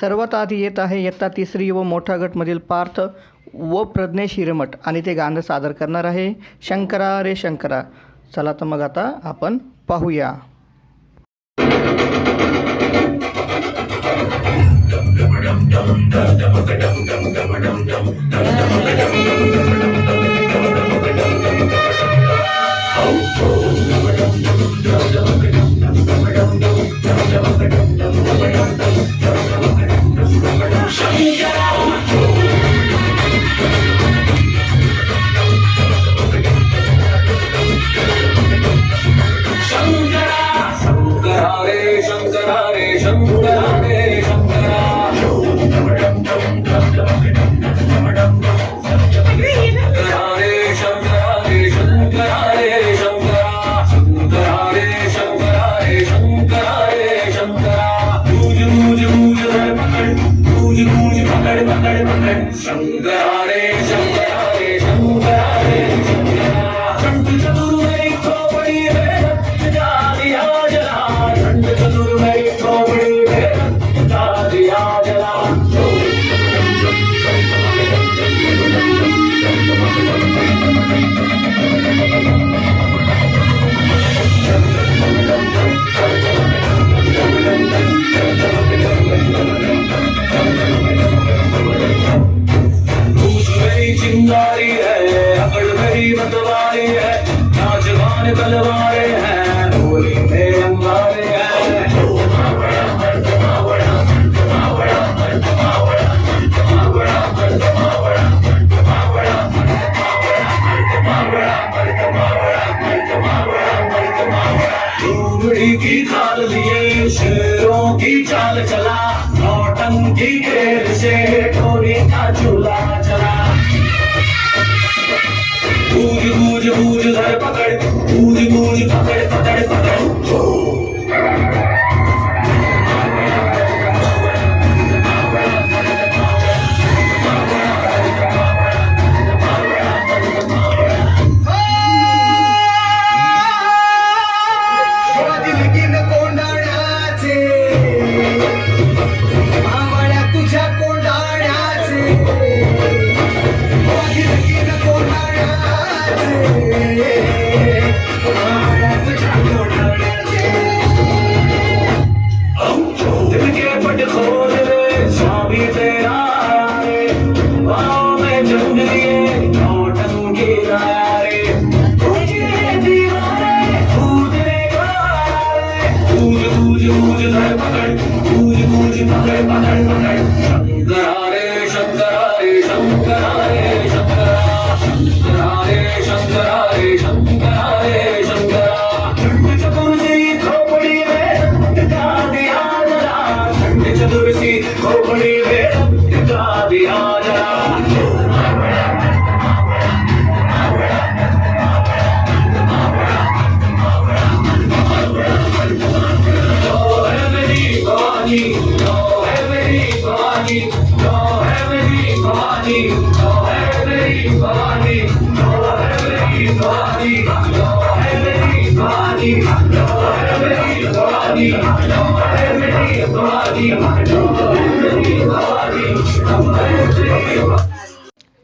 सर्वात आधी येत आहे इयत्ता तिसरी व मोठा गटमधील पार्थ व प्रज्ञेश हिरेमठ आणि ते गाणं सादर करणार आहे शंकरा रे शंकरा. चला तर मग आता आपण पाहूया. चिंगारी है अकड़ गई मतवारी है नाचवान तलवारे हैं होली में अंगारे हैं. लोमड़ी की ताल लिए शेरों की चाल चला नौटंकी खेल से टोरी का झूला चला. गूंज गूंज गूंज धर पकड़ गूंज गूंज पकड़ पकड़ पकड़.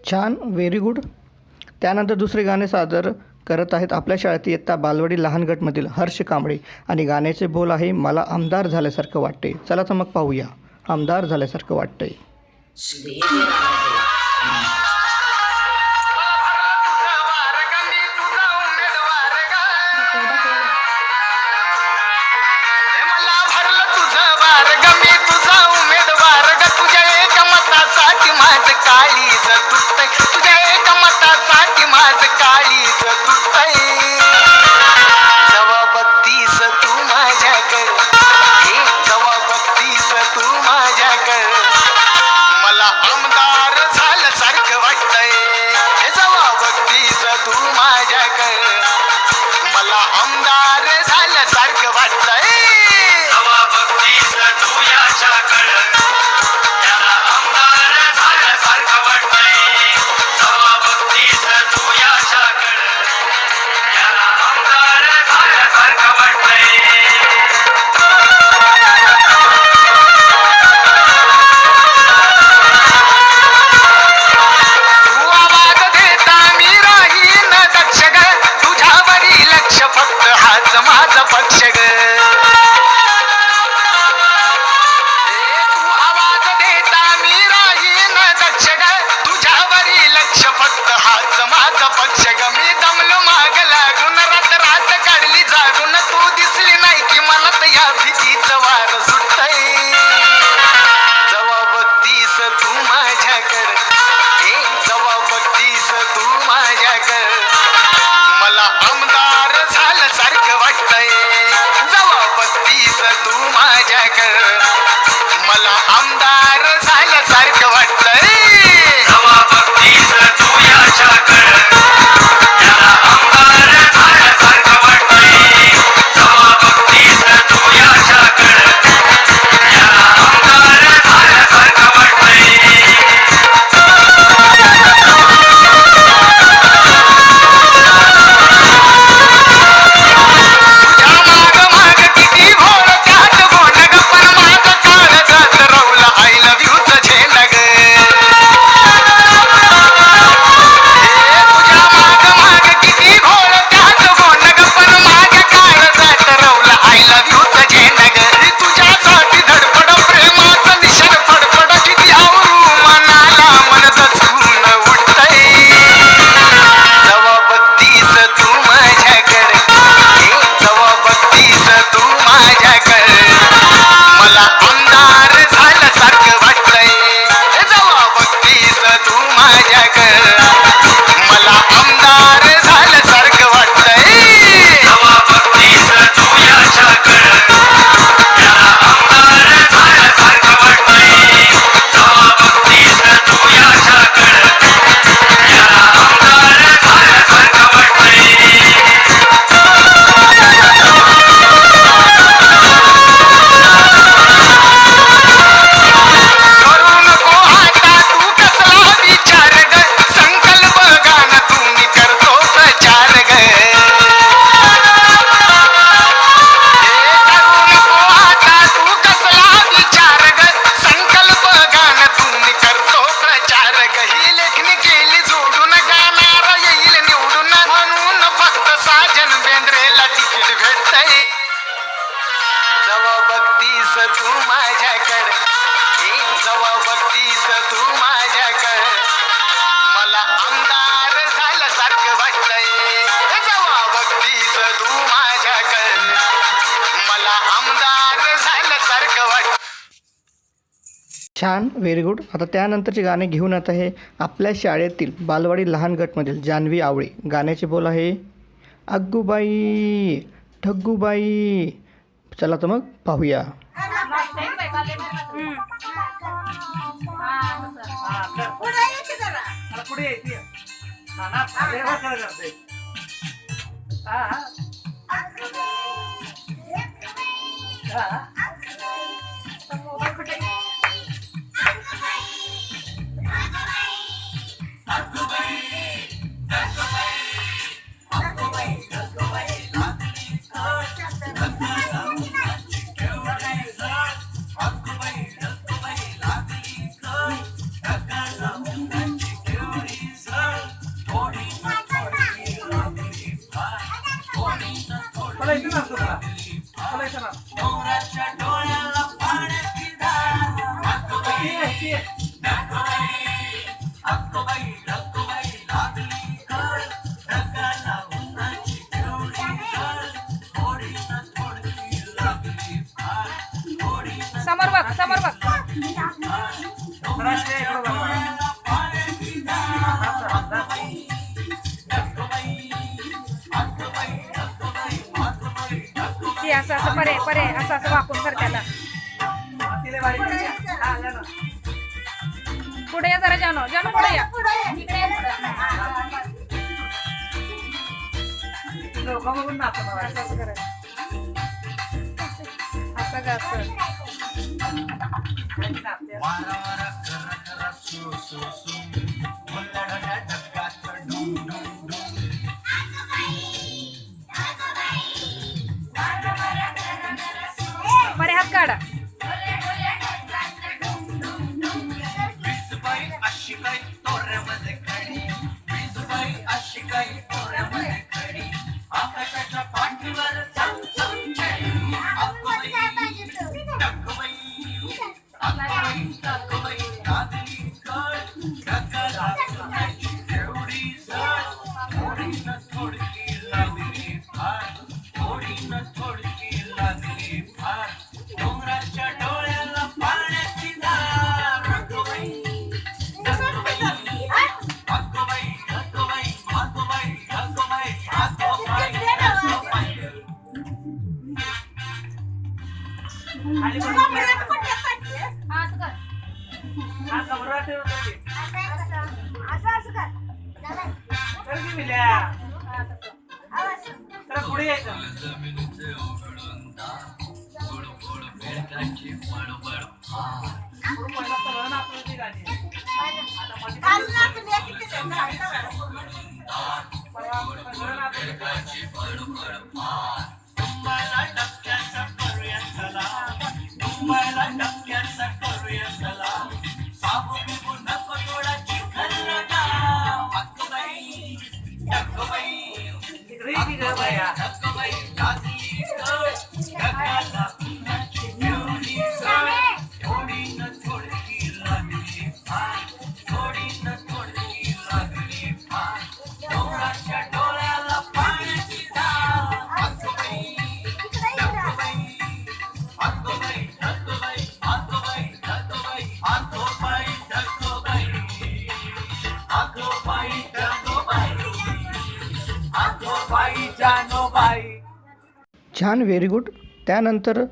छान, व्हेरी गुड. त्यानंतर दुसरे गाणे सादर करत आहेत आपल्या शाळेत इयत्ता बालवाडी लहान गटमधील हर्ष कांबळे आणि गाण्याचे बोल आहे मला आमदार झाल्यासारखं वाटते. चला तर मग पाहूया आमदार झाल्यासारखं वाटतंय. मला आमदार मला आमदार झाल्यासारखं वाटतंय. जवा बघतीस तू याच्याकडं त्याला आमदार झाल्यासारखं वाटतंय. जवा बघतीस तू याच्याकडं त्याला आमदार झाल्यासारखं वाटतंय. तुझ्या माग माग किती भोळ त्यात गोंड ग, पण माझं काळजात रवलं आय लव्ह यूचं झेंड ग. तुझ्या माग माग किती भोळ त्यात गोंड ग, पण माझ्या काळजात रवलं आय लव्ह यूचं झेंड ग. तुझ्यासाठी धडपड प्रेमाचं निशाण फडफड, किती आवरू मनाला मन दचकून उठतंय. जवा बघतीस तू माझ्याकडे, जवा बघतीस तू माझ्याकडे, मला आमदार झाल्यासारखं वाटतंय. जवा बघतीस तू माझ्याकडे, मला आमदार झाल्यासारखं वाटतंय. जवा बघतीस तू याच्याकडं त्याला आमदार झाल्यासारखं वाटतंय. जवा बघतीस तू याच्याकडं त्याला आमदार झाल्यासारखं वाटतंय. करू नको आता तू कसला विचार ग, संकल्प गाणं तुम्ही करतो प्रचार ग. करू नको आता तू कसला विचार ग, संकल्प गाणं तुम्ही करतो प्रचार ग. ही लेखणी केली जोडून गाणार येईल निवडून, म्हणून फक्त साजन बेंद्रेला तिकीट भेटतंय. जवा बघतीस तू माझ्याकडे, जवा बघतीस तू माझ्याकडे, मला आमदार झाल्यासारखं वाटतंय. जवा बघतीस तू माझ्याकडे, मला आमदार झाल्यासारखं वाटतंय. छान, व्हेरी गुड. आता त्यानंतरचे गाणे घेऊन येत आहे आपल्या शाळेतील बालवाडी लहान गटमधील जान्हवी आवळे. गाण्याचे बोल आहे अग्गूबाई ठग्गूबाई. चला तर मग पाहूया. पुढे येते नाना करते. मला इथे नसतो का, मला इथे नसतो. डोंगराच्या डोळ्याला पाण्याची धार. अक्कूबाई, अक्कूबाई, अक्कूबाई लागली कळ. ढगाला उन्हाची केवढी झळ. थोडीनं थोडकी लागली फार. थोडीनं समोर बघ, समोर बघ. जराशे इकडं बघा. डोळ्याला पाण्याची धार. अक्कूबाई, अक्कूबाई, अक्कूबाई, अक्कूबाई, अक्कूबाई, अक्कूबाई. ती असं असं परे परे असं असं वाकून कर त्याला. तिला बारीक करूया. हा, या ना. पुढे या जरा, जानू जानू पुढे या. लोकं बघून नाचतो मला. असं असं करायचं. असं का असं. आणि नाचते. वारा वारा कर कर सु सु सु. मुलडा ढगात डुम डुम डुम. परे हात काढा. वीसबाई अशी काही तोऱ्यामध्ये खडी. वीसबाई अशी काही तोऱ्यामध्ये खडी. आकाशाच्या पाठीवर चम चम छडी. अक्कूबाई, अक्कूबाई, अक्कूबाई, अक्कूबाई लागली कळ. ढगाला उन्हाची केवढी झळ. थोडीनं थोडकी लागली फार. थोडीनं थोडकी लागली फार. डोंगराच्या डोळ्याला पाण्याची धार. अक्कूबाई, अक्कूबाई, अक्कूबाई, अक्कूबाई, अक्कूबाई, अक्कूबाई, अक्कूबाई, अक्कूबाई. खाली बघून. हा कर की मिल्या जरा पुढे यायचं पुढं पहिला सगळं नाचलं ते गाणी आता मध्ये परवा सगळं नाचलं मुंबईला डबक्याचा करूया चला मुंबईला डबक्याचा करूया चला साबू बिबू नको थोडा चिखल नका अक्कबाई अक्कबाई इकडे की ग बाया अक्कबाई गाजली गगाला उन्हाची पिवळी थोडी न थोडकी लागली फार थोडी न थोडकी लागली फार डोळ्याच्या डोळ्याला पाण्याची धार अक्कबाई अक्कबाई अक्कबाई अक्कबाई अक्कबाई अक्कबाई अक्कबाई अक्कबाई अक्कबाई अक्कबाई जानोबाई छान, व्हेरी गुड. त्यानंतर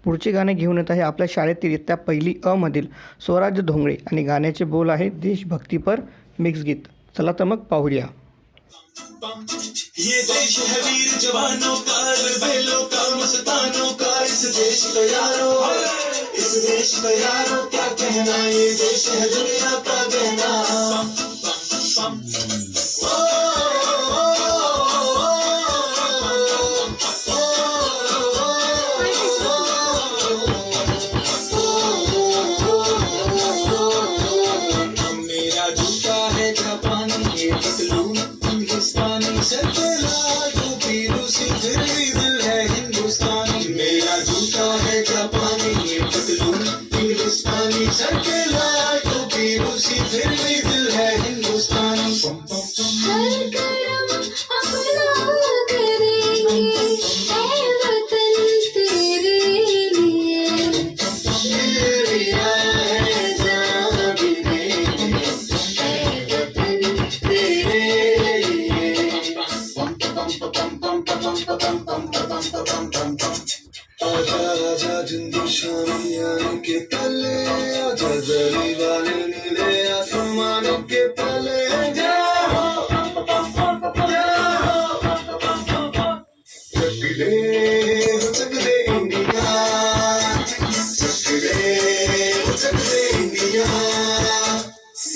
पुढचे गाणे घेऊन येत आहे आपल्या शाळेतील इयत्ता पहिली अ मधील स्वराज धोंगळे आणि गाण्याचे बोल आहे देशभक्तीपर मिक्स गीत. चला तर मग पाहूया. ये देश है वीर जवानों का, बेलों का, मस्तानों का. इस देश का यारो, इस देश का यारो क्या कहना. ये देश है दुनिया का गहना. मेरा जूता है जापानी, ये पतलून हिंदुस्तानी. सर पे लाल टोपी रूसी, फिर भी दिल है हिंदुस्तानी. मेरा जूता है जापानी, ये पतलून हिंदुस्तानी. सर पे लाल टोपी रूसी, फिर भी दिल है हिंदुस्तानी. हर करम अपना करेंगे ऐ वतन तेरे लिए. मेरा है जान भी देंगे ऐ वतन तेरे लिए. आजा आजा हिंदुस्तानियों के तले, आजा जरी वाले नीले आसमानों के तले. जाओ चक दे इंडिया, चक दे इंडिया.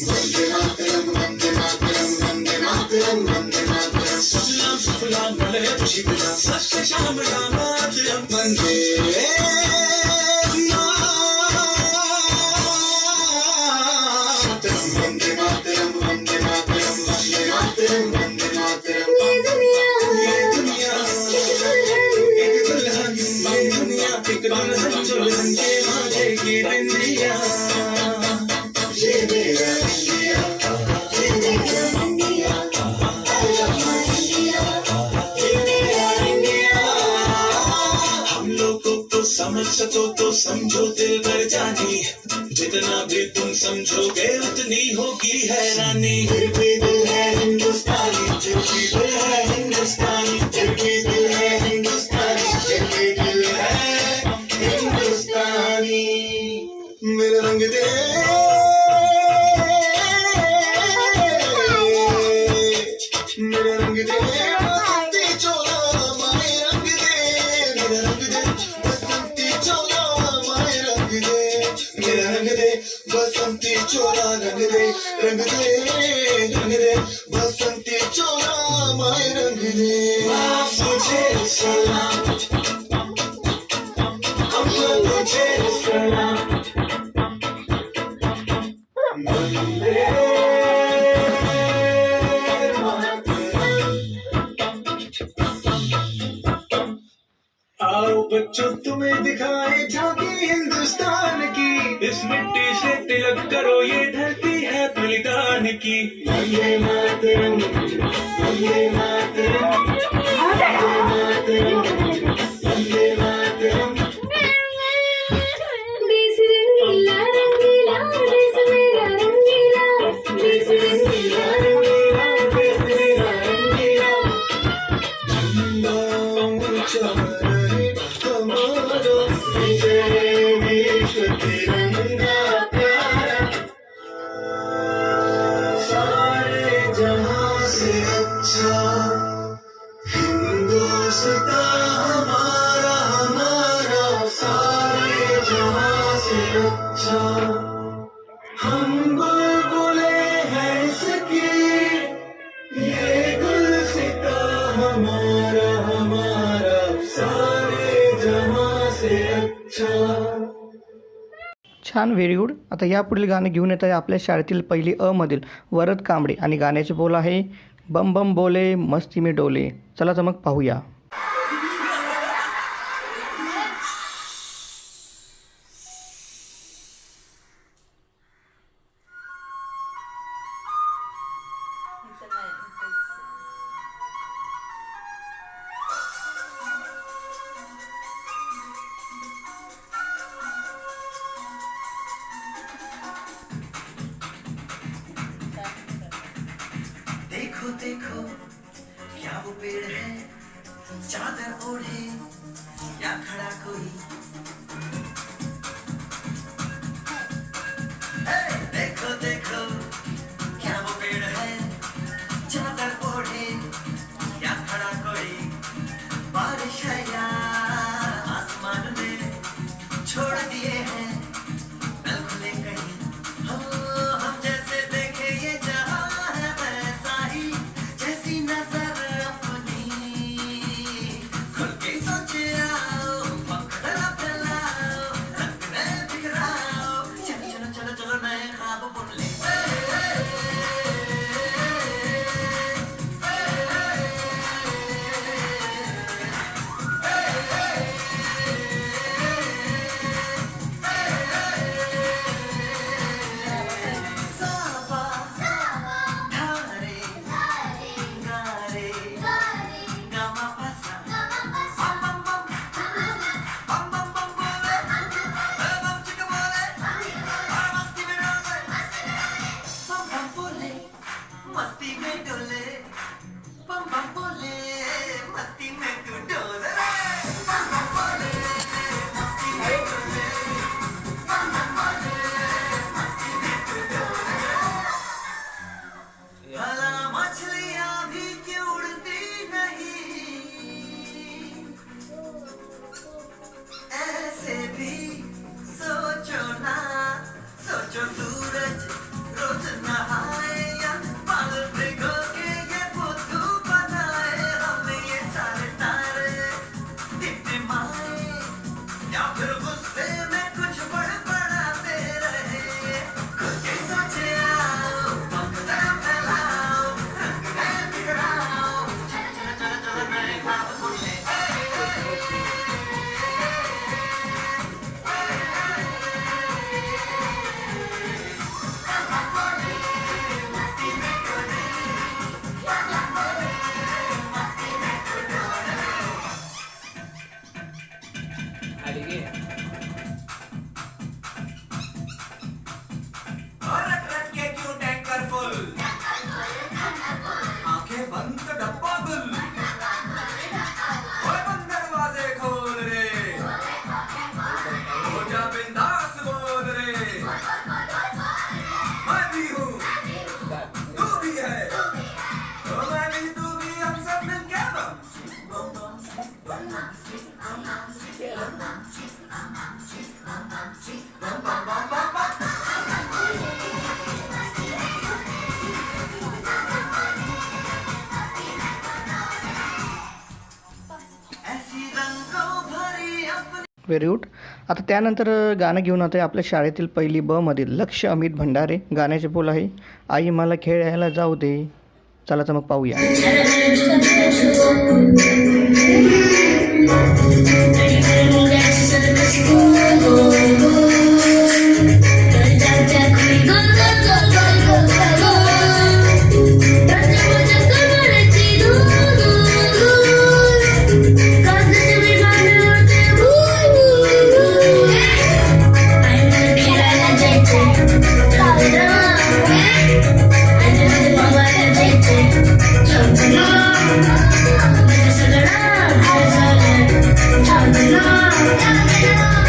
वंदे मातरम वंदे मातरम वंदे मातरम वंदे मातरम. सलाम सलाम मलय खुशी बिना सत्य शाम राम मातरम. वंदे मातरम वंदे मातरम वंदे मातरम वंदे मातरम वंदे मातरम. ये दुनिया एक दुल्हन, ये दुनिया एक दुल्हन, दुल्हन के माथे की बिंदिया. ये मेरा इंडिया, ये मेरा इंडिया, ये मेरा इंडिया. हम लोगों को समझ सको तो समझो दिल भर जानी. जितना भी तुम समझोगे उतनी होगी हैरानी. फिर भी दिल है हिंदुस्तानी, फिर भी दिल है हिंदुस्तानी, फिर भी दिल है हिंदुस्तानी, फिर भी दिल है हिंदुस्तानी. मेरा रंग दे, मेरा रंग दे बसंती चोला, माए रंग दे. मेरा रंग दे बसंती चोला, माए रंग दे. मेरा रंग दे बसंती चोला, रंग दे, रंग दे, रंग दे बसंती चोला, माए रंग दे. मुझे सलाम, हम मुझे सलाम. वंदे आओ बच्चों तुम्हें दिखाए झांकी हिंदुस्तान की. इस मिट्टी से तिलक करो, ये धरती है बलिदान की. वंदे मातरम वंदे मातरम वंदे मातरम वंदे मातरम. देश रंगीला रंगीला, देश मेरा रंगीला. देश रंगीला रंगीला, देश मेरा रंगीला. झंडा ऊंचा रहे हमारा, विजय विश्व तिरंगा प्यारा. सारे जहां से छान, व्हेरी गुड. आता यापुढील गाणे घेऊन येत आहे आपल्या शाळेतील पहिली अ मधील वरद कांबळे आणि गाण्याचे बोल आहे बम बम बोले मस्ती में डोले. चला तर मग पाहूया. देखो देखो क्या वो पेड़ है चादर ओढ़े या खड़ा कोई हे, देखो देखो क्या वो पेड़ है चादर ओढ़े या खड़ा कोई बारिश है या आसमान में छोड़ दिए हैं नल खुले कहीं हम जैसे देखे ये जहां है वैसा ही जैसी नजर अपनी खुल के सोचे आओ पंख जरा फैलाओ रंग नए बिखराओ चलो चलो चलो चलो नए ख्वाब बुन ले साबा धारे गारे गामा पासा बम बम बम बम बम बम बोले बम चिक बोले और मस्ती में डोले बम बम बोले मस्ती में डोले बम बम बोले मस्ती में तू डोले बम बम बोले मस्ती में डोले बम बम बोले मस्ती में तू डोले भला मछलियां भी क्यों उड़ती नहीं ऐसे भी सोचो ना सोचो सूरज रोज नहाए या बाल भिगो के ये बुद्धू बनाए हमें ये सारे तारे टिमटिमाए या फिर गुस्से में कुछ बड़बड़ाते रहे खुद के सोचे आओ पंख जरा फैलाओ रंग नए बिखराओ चलो चलो चलो चलो नए ख्वाब बुन ले और रट रट के क्यों टैंकर फुल आंखें बंद तो डब्बा गुल ओए बंद दरवाजे खोल रे हो जा बिंदास बोल रे मैं भी हूँ तू भी है तो मैं भी तू भी हम सब मिलके बम बम बम बम बम बम ऐसी रंगों भरी अपनी व्हेरी गुड. आता त्यानंतर गाणं घेऊन येत आहे आपल्या शाळेतील पहिली ब मधील लक्ष अमित भंडारे. गाण्याचे बोल आहे आई मला खेळायला जाऊ दे. चला तर मग पाहूया.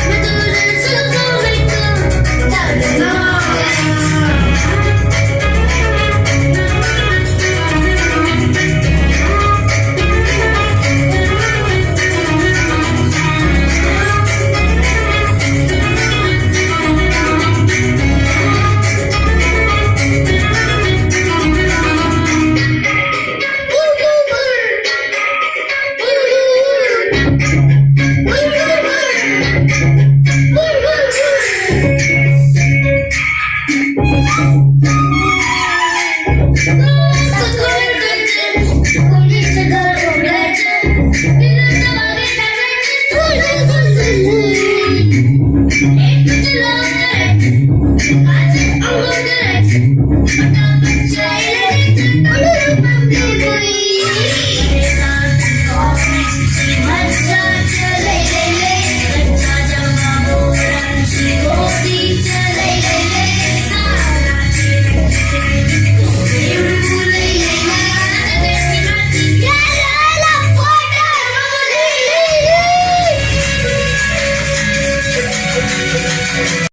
I'm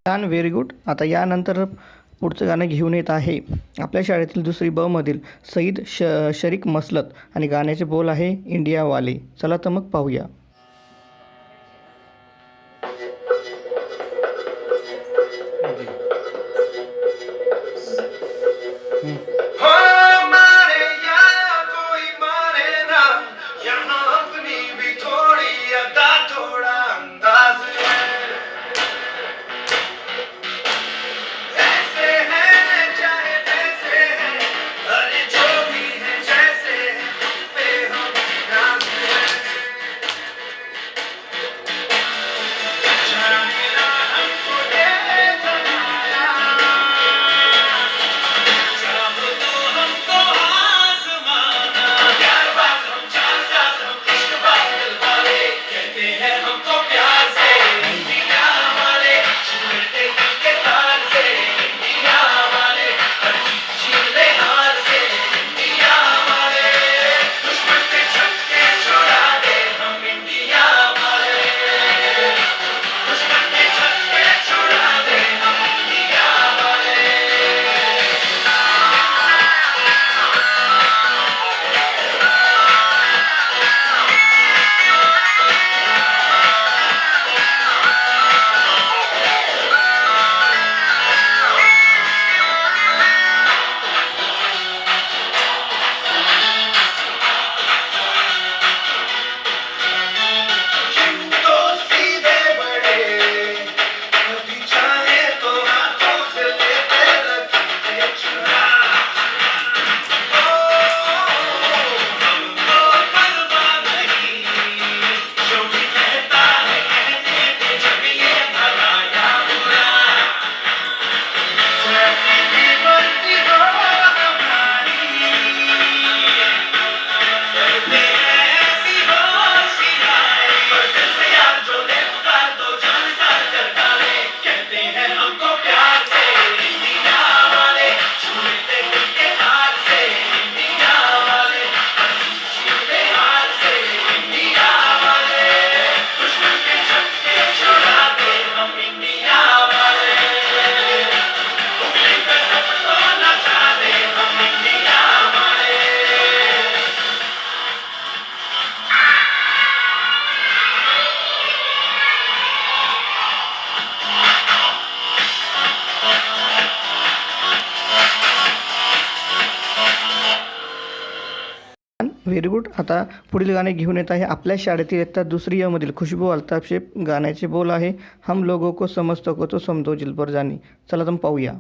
छान, व्हेरी गुड. आता यानंतर पुढचं गाणं घेऊन येत आहे आपल्या शाळेतील दुसरी ब मधील सईद शरीक मसलत आणि गाण्याचे बोल आहे इंडियावाले. चला तर मग पाहूया. हो मारे या कोई मारे ना, यहाँ अपनी भी थोड़ी अदा थोड़ा अंदाज है. ऐसे हैं चाहे जैसे हैं, अरे जो भी है जैसे हैं, हम पे हम नाज है. जाने ना हमको ये जमाना, चाहो तो हमको आज़माना. प्यार बात हम चार साथ हम इश्क बात दिल वाले, कहते हैं हमको प्यार से इंडिया वाले. छूटे दिल के तार से इंडिया वाले, हर चीज छीन ले हार से इंडिया वाले. दुश्मन के छक्के छुड़ा दे हम इंडिया वाले. दुश्मन के छक्के छुड़ा दे हम इंडिया वाले. तो सीधे बड़े, कभी चाहे तो हाथों से लेते रखते चुरा. हमको परवाह नहीं, जो भी कहता है कहने दे, जब ये भला या बुरा. जैसी भी मर्जी हो हमारी, करते हैं ऐसी होशियारी. पर दिल से यार जो ले पुकार दो जान सार कर डाले. कहते हैं हमको प्यार से इंडिया वाले, छूटे दिल के हार से इंडिया वाले, छूटे हार से इंडिया वाले. दुश्मन के छक्के छुड़ा दे हम इंडिया वाले. उंगली पे सबको नचा दे हम इंडिया वाले. Very good. आता पुढील गाणे घेऊन येत आहे आपल्या शाळेतील इयत्ता दुसरी य मधील खुशबू अल्ताफ शेख. गाण्याचे बोल आहे हम लोगों को समझतो को तो समझो दिल पर जानी. चला तर मग पाहूया.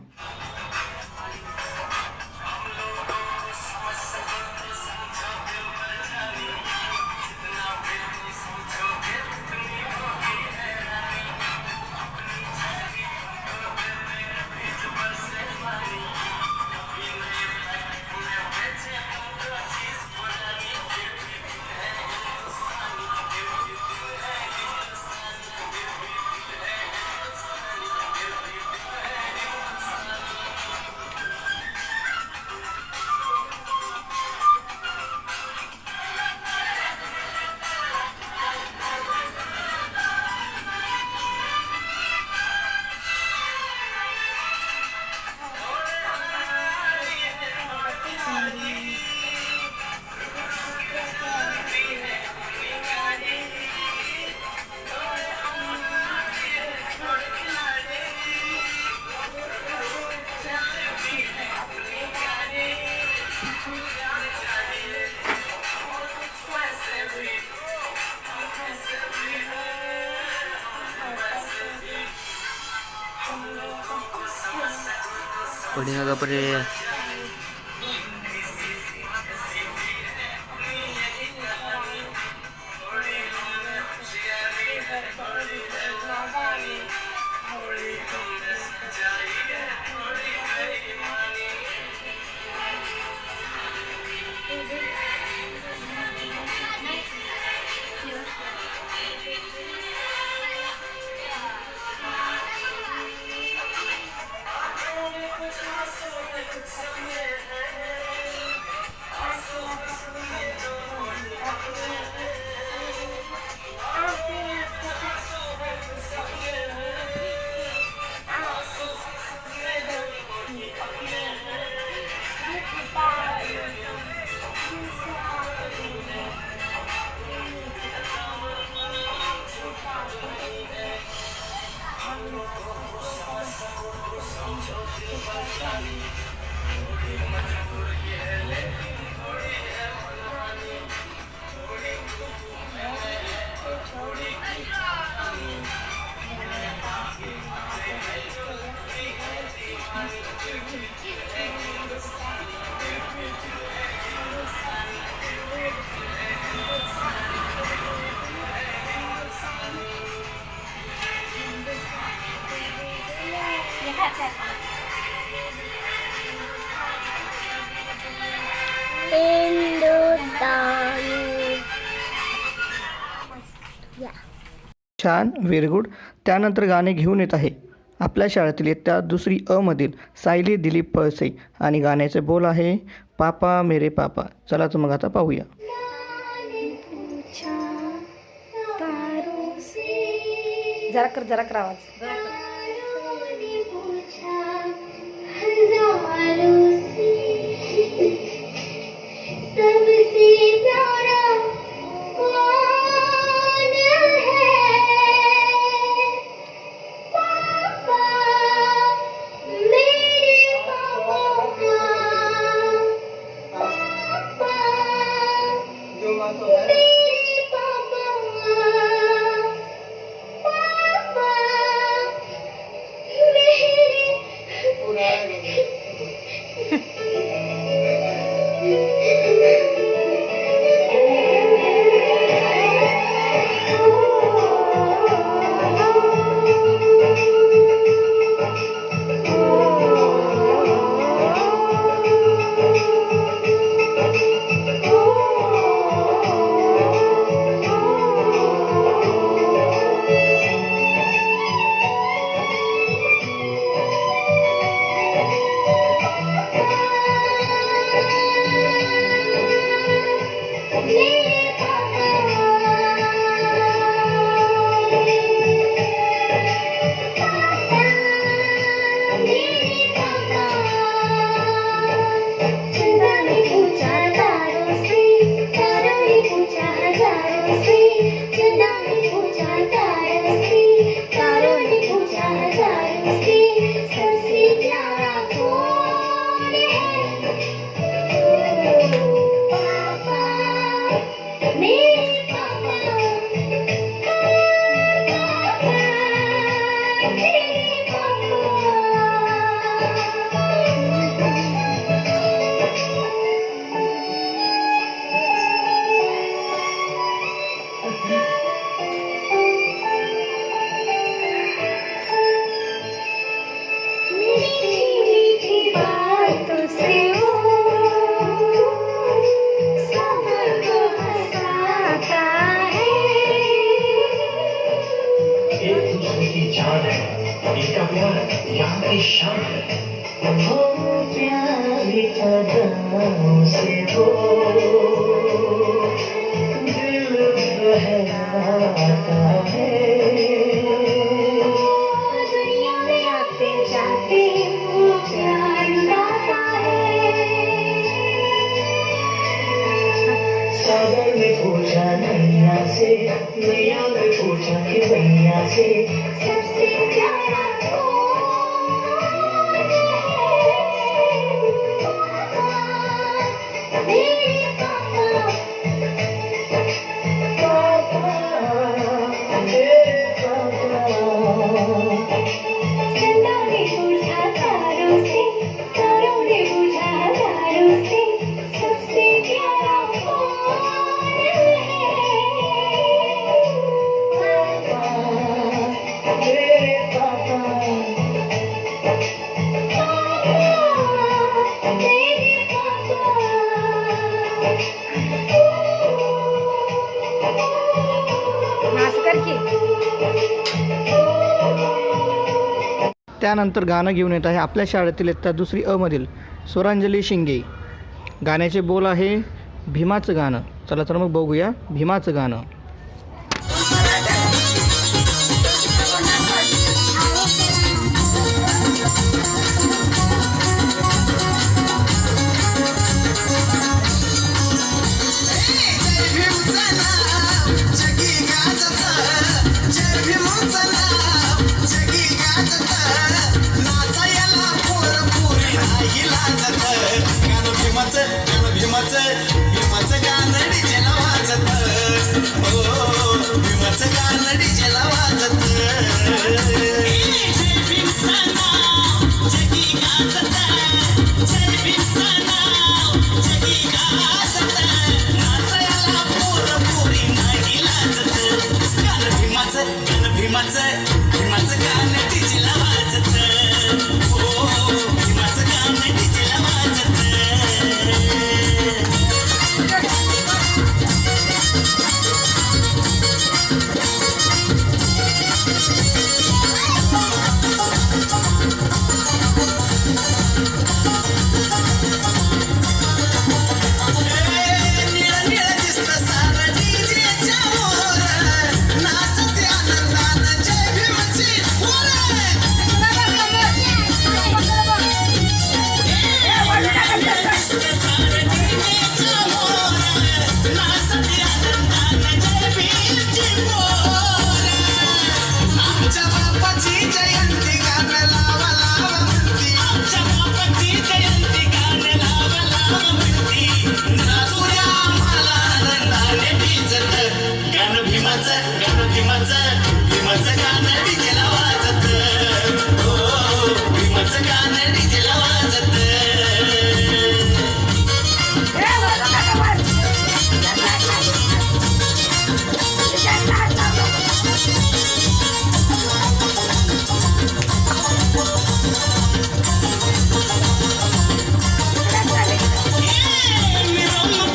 Pwede pwede. छान, व्हेरी गुड. त्यानंतर गाणे घेऊन येत आहे आपल्या शाळेतील इयत्ता दुसरी अ मधील सायली दिलीप पळसे आणि गाण्याचे बोल आहे पापा मेरे पापा. चला तर मग आता पाहूया. जरा कर आवाज. सबसे प्यारा कौन है पापा मेरे पापा पापा मेरे पापा पापा सागर में पूछा नैया से, नैया में पूछा कि नैया से सबसे प्यारा मेरे पापा चंदा ने पूछा तारों से, तारों ने पूछा हजारों से सबसे प्यारा कौन है मेरे पापा मेरे असं कर की. त्यानंतर गाणं घेऊन येत आहे आपल्या शाळेतील इयत्ता दुसरी अ मधील स्वरांजली शिंगे. गाण्याचे बोल आहे भीमाचं गाणं. चला तर मग बघूया भीमाचं गाणं. नाचायला पोर पुरी भीमाचं भीमाचं गाणं डीजेला वाजत हो भीमाचं गाणं डीजेला वाजत जय भीमचं नाव जगी गाजत जय भीमचं नाव जगी गाजत नाचायला पोरी नाही लाजत भीमाचं गाणं डीजेला वाजत हो भीमाचं गाणं डीजेला वाजत भीमाचं गाणं डीजेला वाजत हो भीमाचं गाणं डीजेला वाजत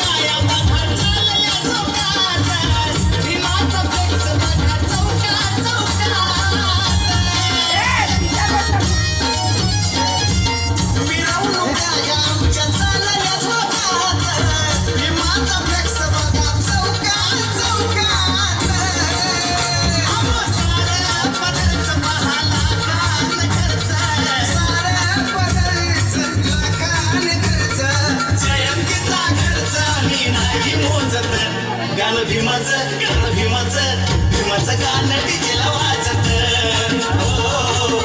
गाणं भीमाचं गाणं डीजेला वाजत हो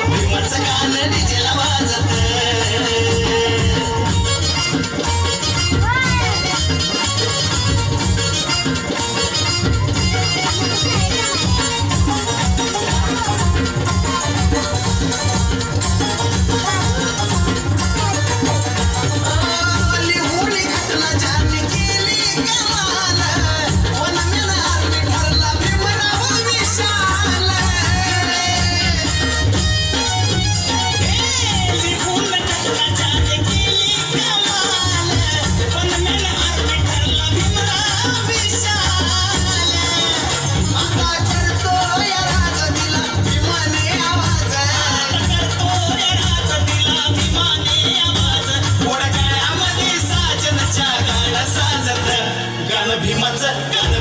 भीमाचं गाणं डीजेला वाजत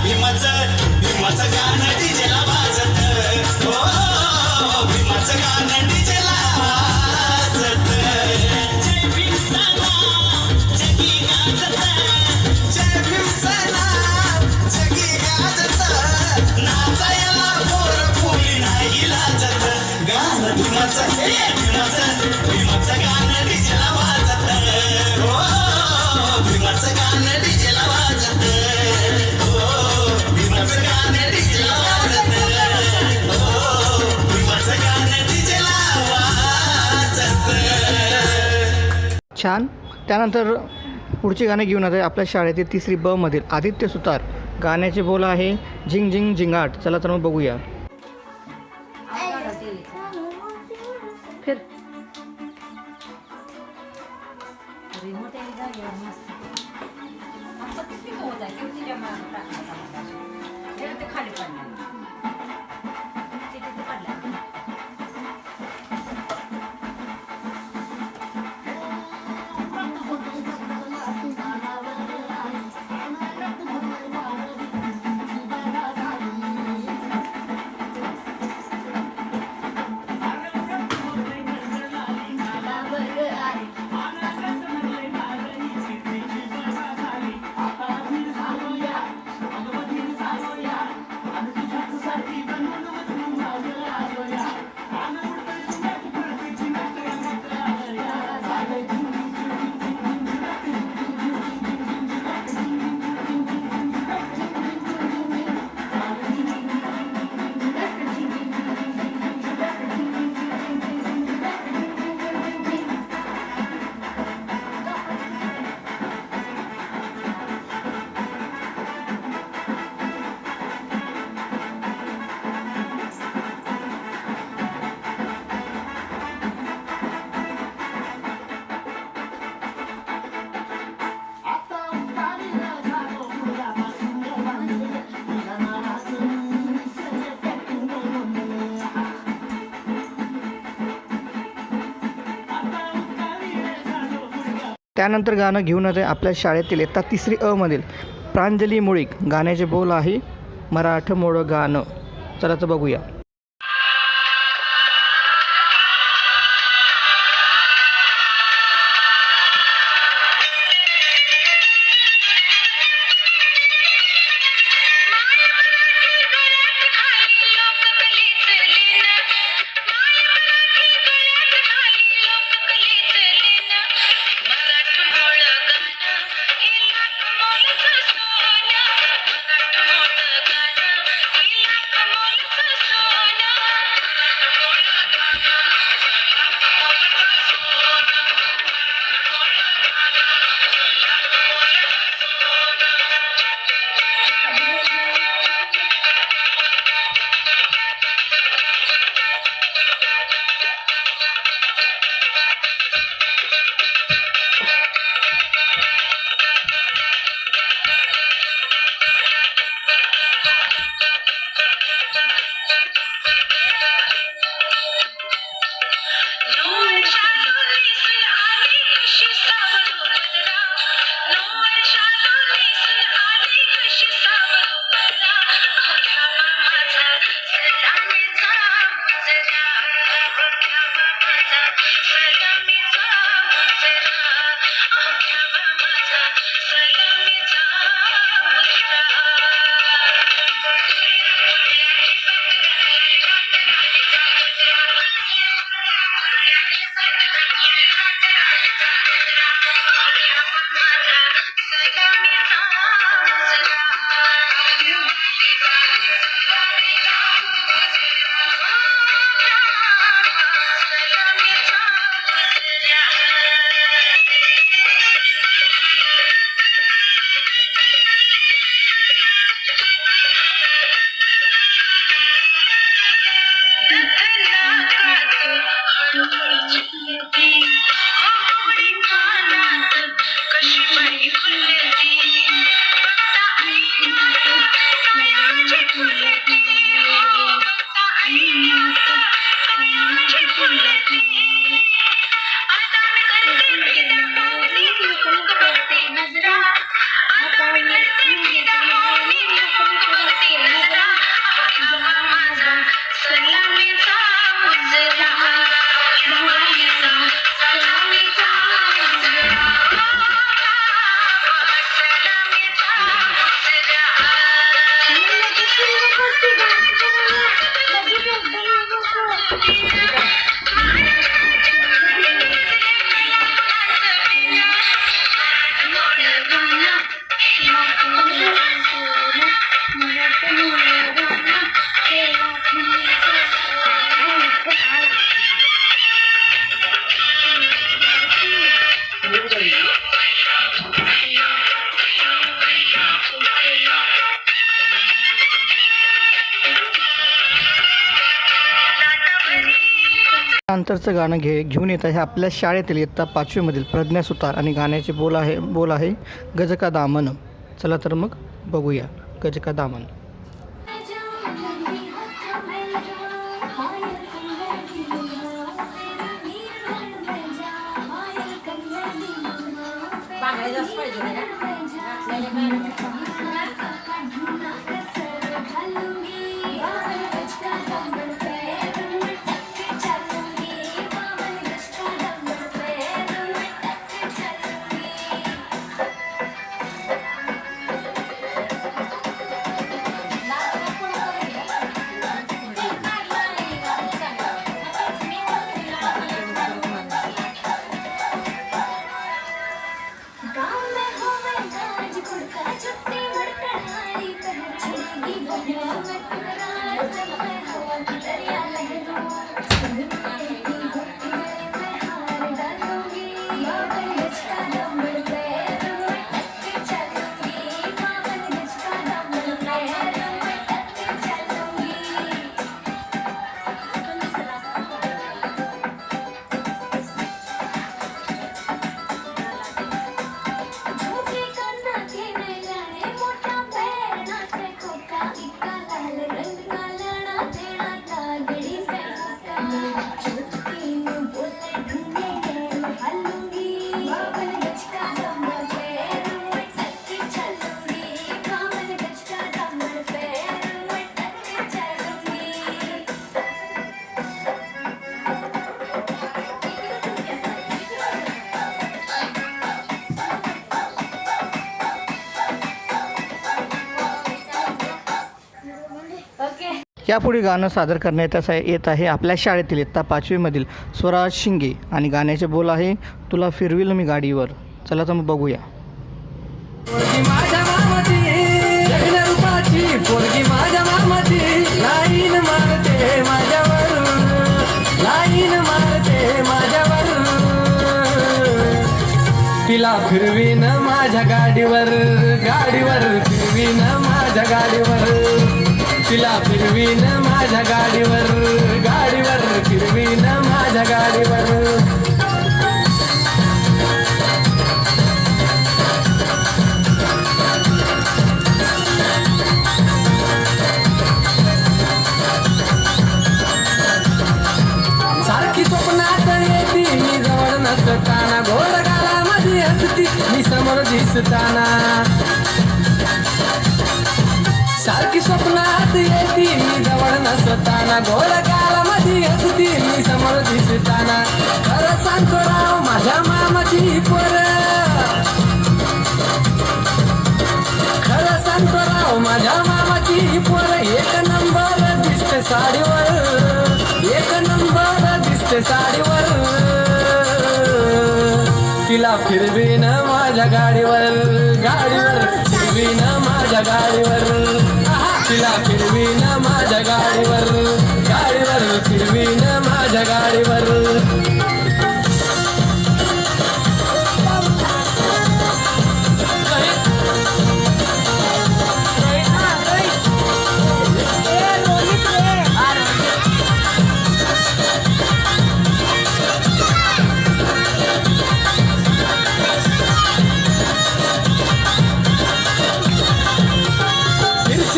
भीमाचं गाणं डीजेला वाजत हो भीमाचं गाणं डीजेला वाजत जय भीमचं नाव जगी गाजत जय भीमचं नाव जगी गाजत नाचायला पोरी नाही लाजत गाणं भीमाचं गाणं डीजेला वाजत हो भीमाचं गाणं डीजेला वाजत छान. त्यानंतर पुढची गाणे घेऊन आता आपल्या शाळेतील 3री ब मधील आदित्य सुतार. गाण्याचे बोल आहे झिंग झिंग झिंगाट. चला तर मग बघूया. त्यानंतर गाणं घेऊन येते आपल्या शाळेतील इयत्ता 3री अ मधील प्रांजली मुळीक. गाण्याचे बोल आहे मराठमोळं गाणं. चला तर बघूया. नंतरचं गाणं घेऊन येत आहे आपल्या शाळेतील इयत्ता 5वी मधील प्रज्ञा सुतार आणि गाण्याचे बोल आहे गज का दामन. चला तर मग बघूया गज का दामन. गाँव में होवे गाज गुड़का जुत्ती मड़कड़ यापुढे गाणं सादर करण्यात येत आहे आपल्या शाळेतील इयत्ता 5वीमधील स्वराज शिंगे आणि गाण्याचे बोल आहे तुला फिरविल मी गाडीवर. चला तर मग बघूया. पोरगी माझ्या मामाची जगन रूपाची पोरगी माझ्या मामाची लाईन मारते माझ्यावर लाईन मारते माझ्यावर तिला फिरवीन माझ्या गाडीवर गाडीवर फिरवीन माझ्या गाडीवर तिला फिरवीन माझ्या गाडीवर गाडीवर फिरवीन माझ्या गाडीवर. सारखी स्वप्नात येती मी जवळ नसताना घोड गालामध्ये हसती मी समोर दिसताना सारखी स्वप्नात येती मी जवळ नसताना घोड गालामध्ये हसती मी समोर दिसताना. खरं सांगतो राव माझ्या मामाची पोर खरं सांगतो राव माझ्या मामाची पोर एक नंबर दिसते साडीवर एक नंबर दिसते साडीवर तिला फिरवीन माझ्या गाडीवर गाडीवर फिरवीन माझ्या गाडीवर तिला फिरवीन माझ्या गाडीवर गाडीवर फिरवीन माझ्या गाडीवर.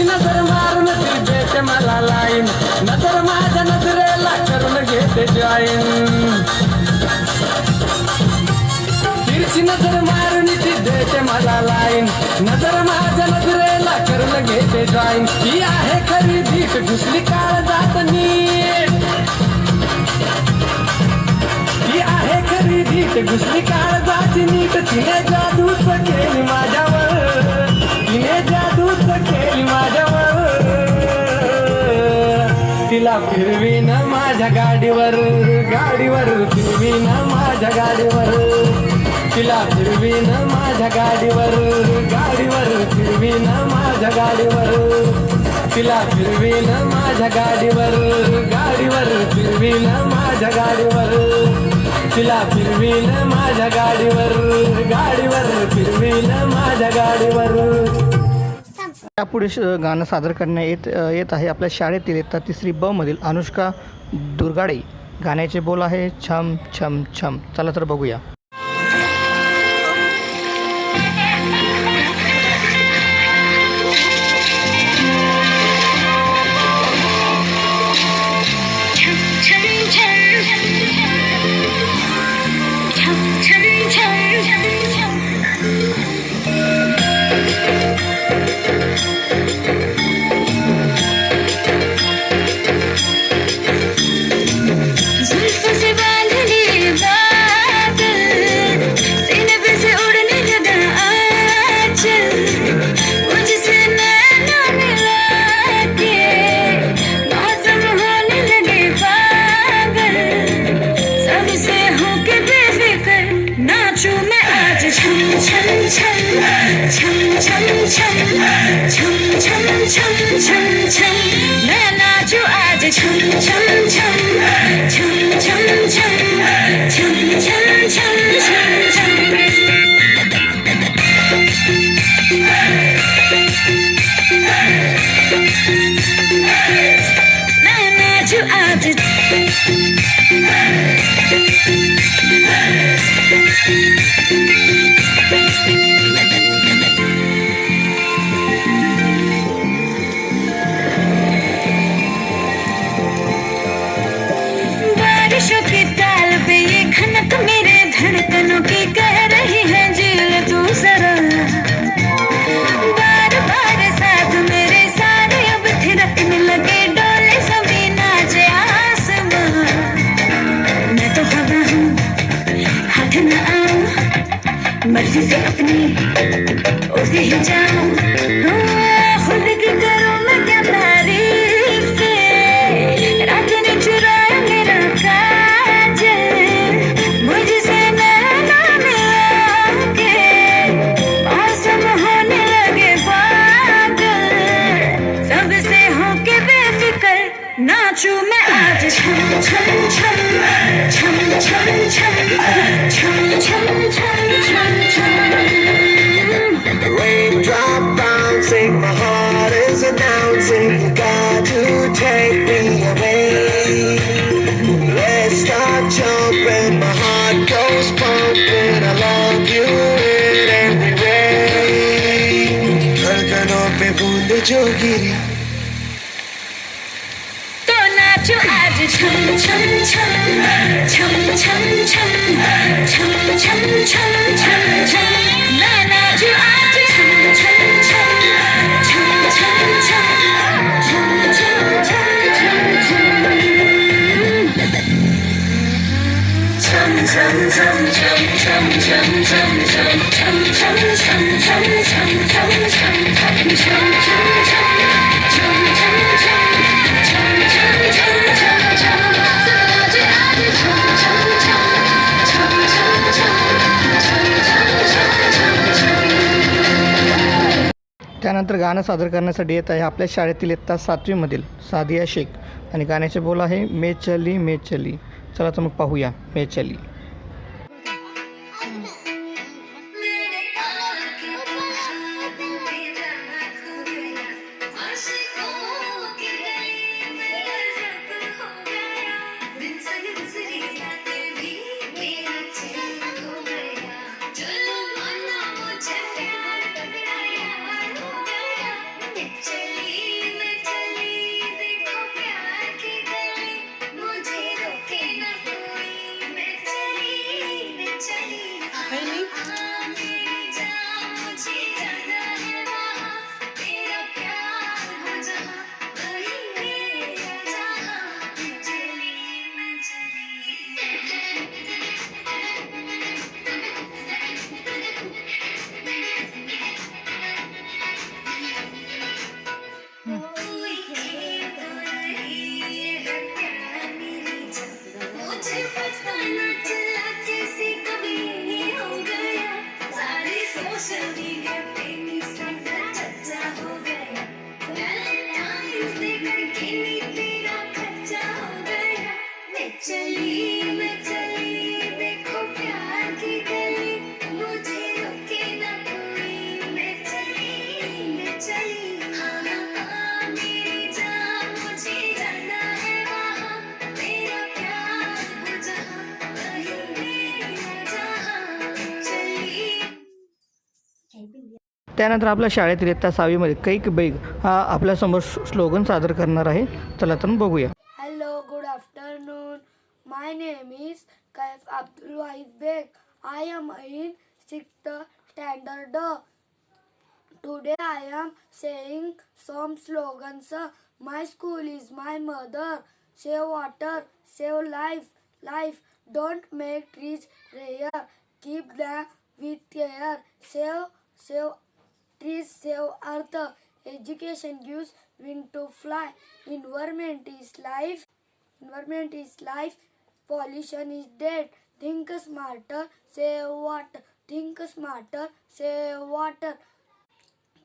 नजर मारून ती देते मला लाईन नजर माझ्या नजरेला करून घेते जॉईन तिरची नजर मारून ती देते मला लाईन नजर माझ्या नजरेला करून घेते जॉईन. ही आहे खरी भीक घुसली काळ जात नीट ही आहे खरी भीक घुसली काळ जात नीट तिने जादूच केली माझ्यावर तिने जादूच केली माझ्यावर तिला फिरवीन माझ्या गाडीवर गाडीवर फिरवीन माझ्या गाडीवर तिला फिरवीन माझ्या गाडीवर गाडीवर फिरवीन माझ्या गाडीवर तिला फिरवीन माझ्या गाडीवर गाडीवर फिरवीन माझ्या गाडीवर तिला फिरवीन माझ्या गाडीवर गाडीवर फिरवीन माझ्या गाडीवर. यापुढे गाणं सादर करण्यात येत आहे आपल्या शाळेतील इयत्ता 3री ब मधील अनुष्का दुर्गाडे. गाण्याचे बोल आहे छम छम छम. चला तर बघूया. बारिशों की ताल पे ये खनक मेरे धड़कनों की कह रही है झील तू जरा बार बार साथ मेरे सारे अब थिरकने लगे डोले सभी नाचे आसमां मैं तो हवा हूँ हाथ न आऊं मर्जी से अपनी उड़ती ही जाऊं खुद की करूँ मैं क्या तारीफ chum chum chum chum. Raindrop bouncing, my heart is announcing you got to take me away. Let's start jumping, my heart goes pumping. I love you in every way. धड़कनों पे बूंद जो गिरी, तो नाचो आज छम छम छम छम छम छम छम छम छम छम छम मैं नाचो आज छम छम छम छम छम छम छम छम छम छम त्यानंतर गाणं सादर करण्यासाठी येत आहे आपल्या शाळेतील इयत्ता 7वी मधील सादिया शेख आणि गाण्याचे बोल आहे मे चली. चला तर मग पाहूया मे चली. त्यानंतर आपल्या शाळेतील इयत्ता 6वीमध्ये कैक बेग हा आपल्यासमोर स्लोगन सादर करणार आहे. चला तर बघूया. Hello, good afternoon. My name is Kaif Abdul Wahid Beg. I am in 6th standard. Today I am saying some slogans. My school is my mother. Save water, save life. Life, don't make trees rare. Keep them with care. Save trees, save earth. Education gives wing to fly. Environment is life. Pollution is dead. Think smarter, save water. Think smarter, save water.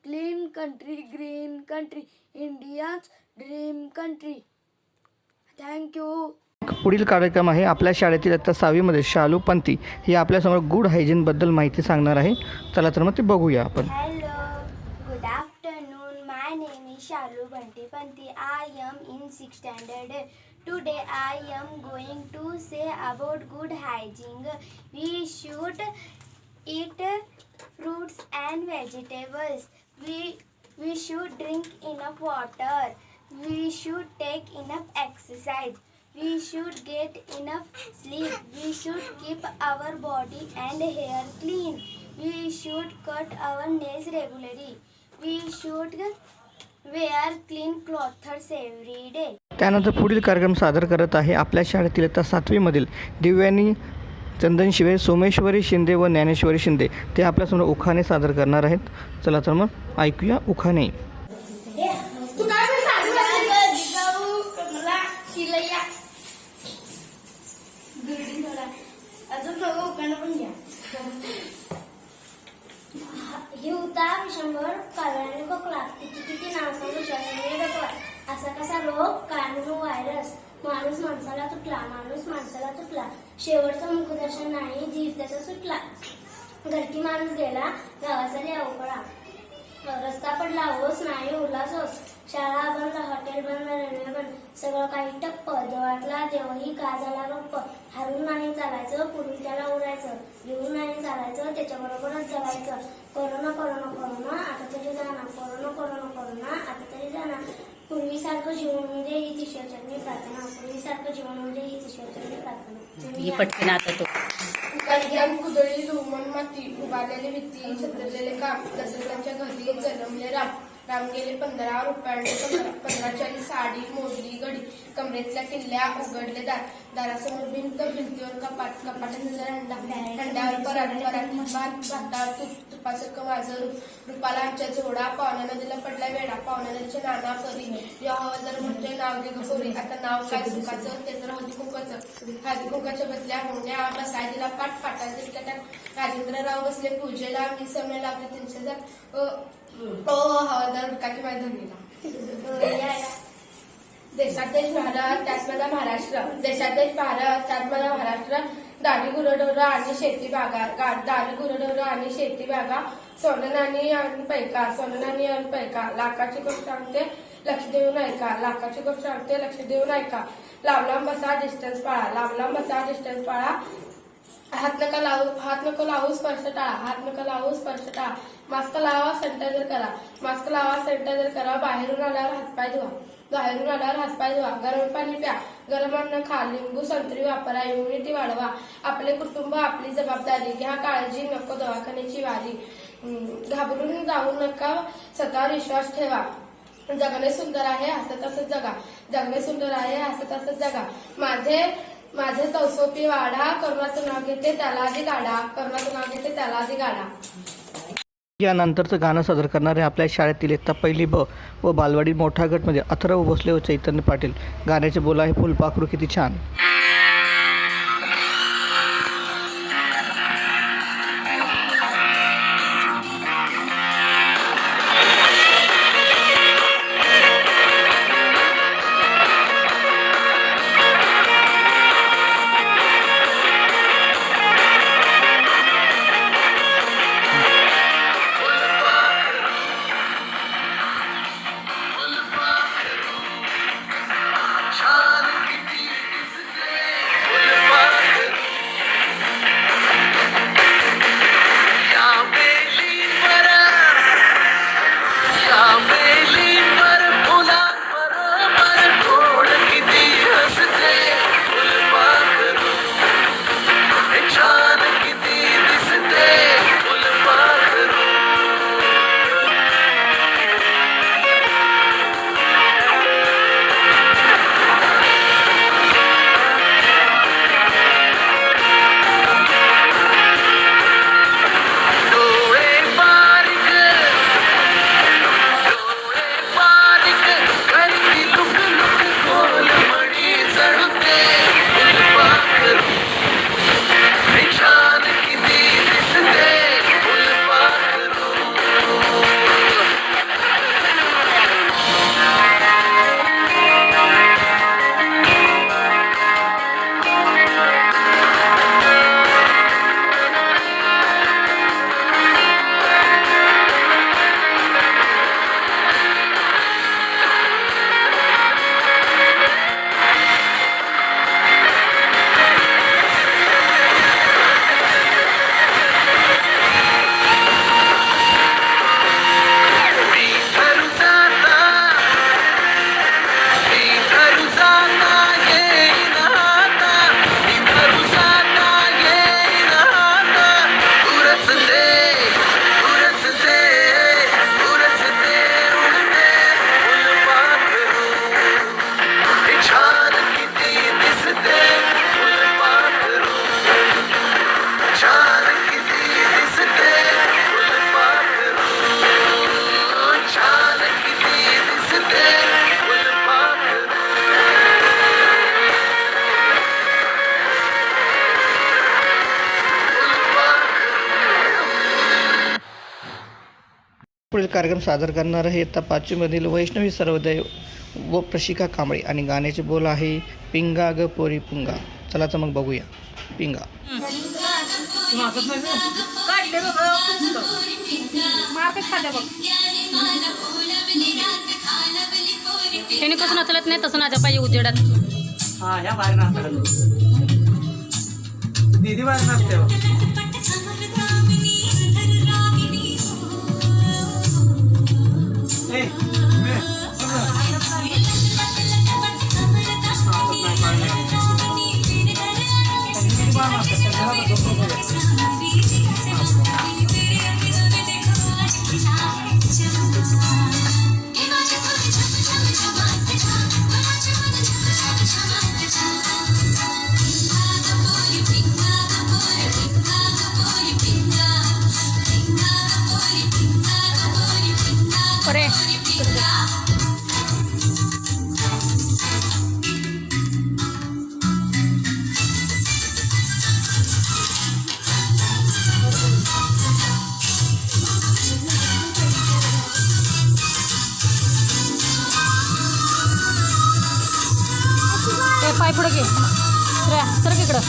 Clean country, green country. India's dream country. Thank you. पुढील कार्यक्रम आहे आपल्या शाळेतील इयत्ता 6वीमध्ये शालू पंथी ही आपल्यासमोर good हायजीनबद्दल माहिती सांगणार आहे. चला तर मग ते बघूया आपण. Hello, good afternoon. My name is Shalu Banti Panti. I am in 6th standard. Today I am going to say about good hygiene. We should eat fruits and vegetables. We should drink enough water. We should take enough exercise. We should get enough sleep. We should keep our body and hair clean. We should cut our nails regularly. We should wear clean clothes every day. त्यानंतर पुढील कार्यक्रम सादर करत आहे आपल्या शाळेतील इयत्ता 7वीमधील दिव्यानी चंदन शिवे, सोमेश्वरी शिंदे व ज्ञानेश्वरी शिंदे ते आपल्यासमोर उखाणे सादर करणार आहेत. चला तर मग ऐकूया उखाणे. ही होता विषंभर कावळ्याने खोकला. किती नावाचा श्वासाने डोकला. असा कसा रोग कारण व्हायरस. माणूस माणसाला तुटला. शेवटचं मुखदर्शन नाही जीव त्याचा सुटला. घरटी माणूस गेला गावाचा अवकळा रस्ता पडला ओस नाही उल्हास ओस शाळा बंद हॉटेल बंद रेल्वे बंद सगळं काही टप्प देवळातला देवही का झाला गप्प हारून नाही चालायचं पुढून त्याला उडायचं घेऊन नाही चालायचं त्याच्याबरोबरच जगायचं कोरोना कोरोना कोरोना आता तरी जाणार कोरोना कोरोना कोरोना आता तरी जाणार पूर्वीसारखं जीवन म्हणजे हीच ईश्वरचरणी प्रार्थना पूर्वीसारखं जीवन म्हणजे हीच ईश्वरचरणी प्रार्थना पटकन आता तो कल्याण कुदळी रुमण माती उभारलेले भीती सतरलेले काम तसेच त्यांच्या घरी जन्मले राम गेले 15 रुपयांनी 15च्याली साडी मोजली घडी कमरेतल्या किल्ल्या उघडले दारासमोर भिंत भिंतीवर कपाट नजर हंड्यावर परात भातावर तुपासारखं माझं रूपाला आमच्या जोडा पाहुण्या नदीला पडला वेडा पाहुण्या नदीच्या नाना परी या हवालदार म्हणजे नाव घे गोरी आता नाव काय सुखाचं ते तर हळदी कुंकाच्या बदल्या होण्या बसाय दिला पाटाच्या राजेंद्रराव बसले पूजेला मी समय लागले त्यांच्या हवालदार काकी माझ्या धनीला देशात देश भारत त्यात मला महाराष्ट्र देशात देश भारत त्यात मला महाराष्ट्र दाढी गुरढोरं आणि शेती बागा दाढी गुरढोरं आणि शेती बागा सोननानी आणि पैका लाखाची गोष्ट सांगते लक्ष देऊन ऐका लाखाची गोष्ट सांगते लक्ष देऊन ऐका लांब बसा डिस्टन्स पाळा हात नको लावू स्पर्श टाळा मास्क लावा सॅनिटायझर करा बाहेरून आल्यावर हातपाय धुवा गरम पाणी प्या गरम अन्न खा लिंबू संत्री वापरा इम्युनिटी वाढवा आपले कुटुंब आपली जबाबदारी घ्या काळजी नको दवाखान्याची वारी घाबरून जाऊ नका स्वतःवर विश्वास ठेवा जगणे सुंदर आहे हसत हसत जगा माझे तौसोपी वाढा करुणाचं नाव घेते त्याला आधी गाडा यानंतरचं गाणं सादर करणारे आपल्या शाळेतील इयत्ता पहिली ब व बालवाडी मोठा गटमध्ये अथर्व भोसले व चैतन्य पाटील. गाण्याचे बोल आहे फुलपाखरू किती छान. पुढील कार्यक्रम सादर करणार आहे इयत्ता 5वीमधील वैष्णवी सर्वोदय व प्रशिका कांबळे आणि गाण्याचे बोल आहे पिंगा ग पोरी पुंगा. चला तर मग बघूया. पिंगा. काढले बघ मार्केट खाते बघ. त्याने कसं नाचलत नाही तसं नाचा पाहिजे उजेडात. हा ह्या बाहेर नाचतात दीदी बाहेर नाचते अरे पाय पुढे घे सर इकडं.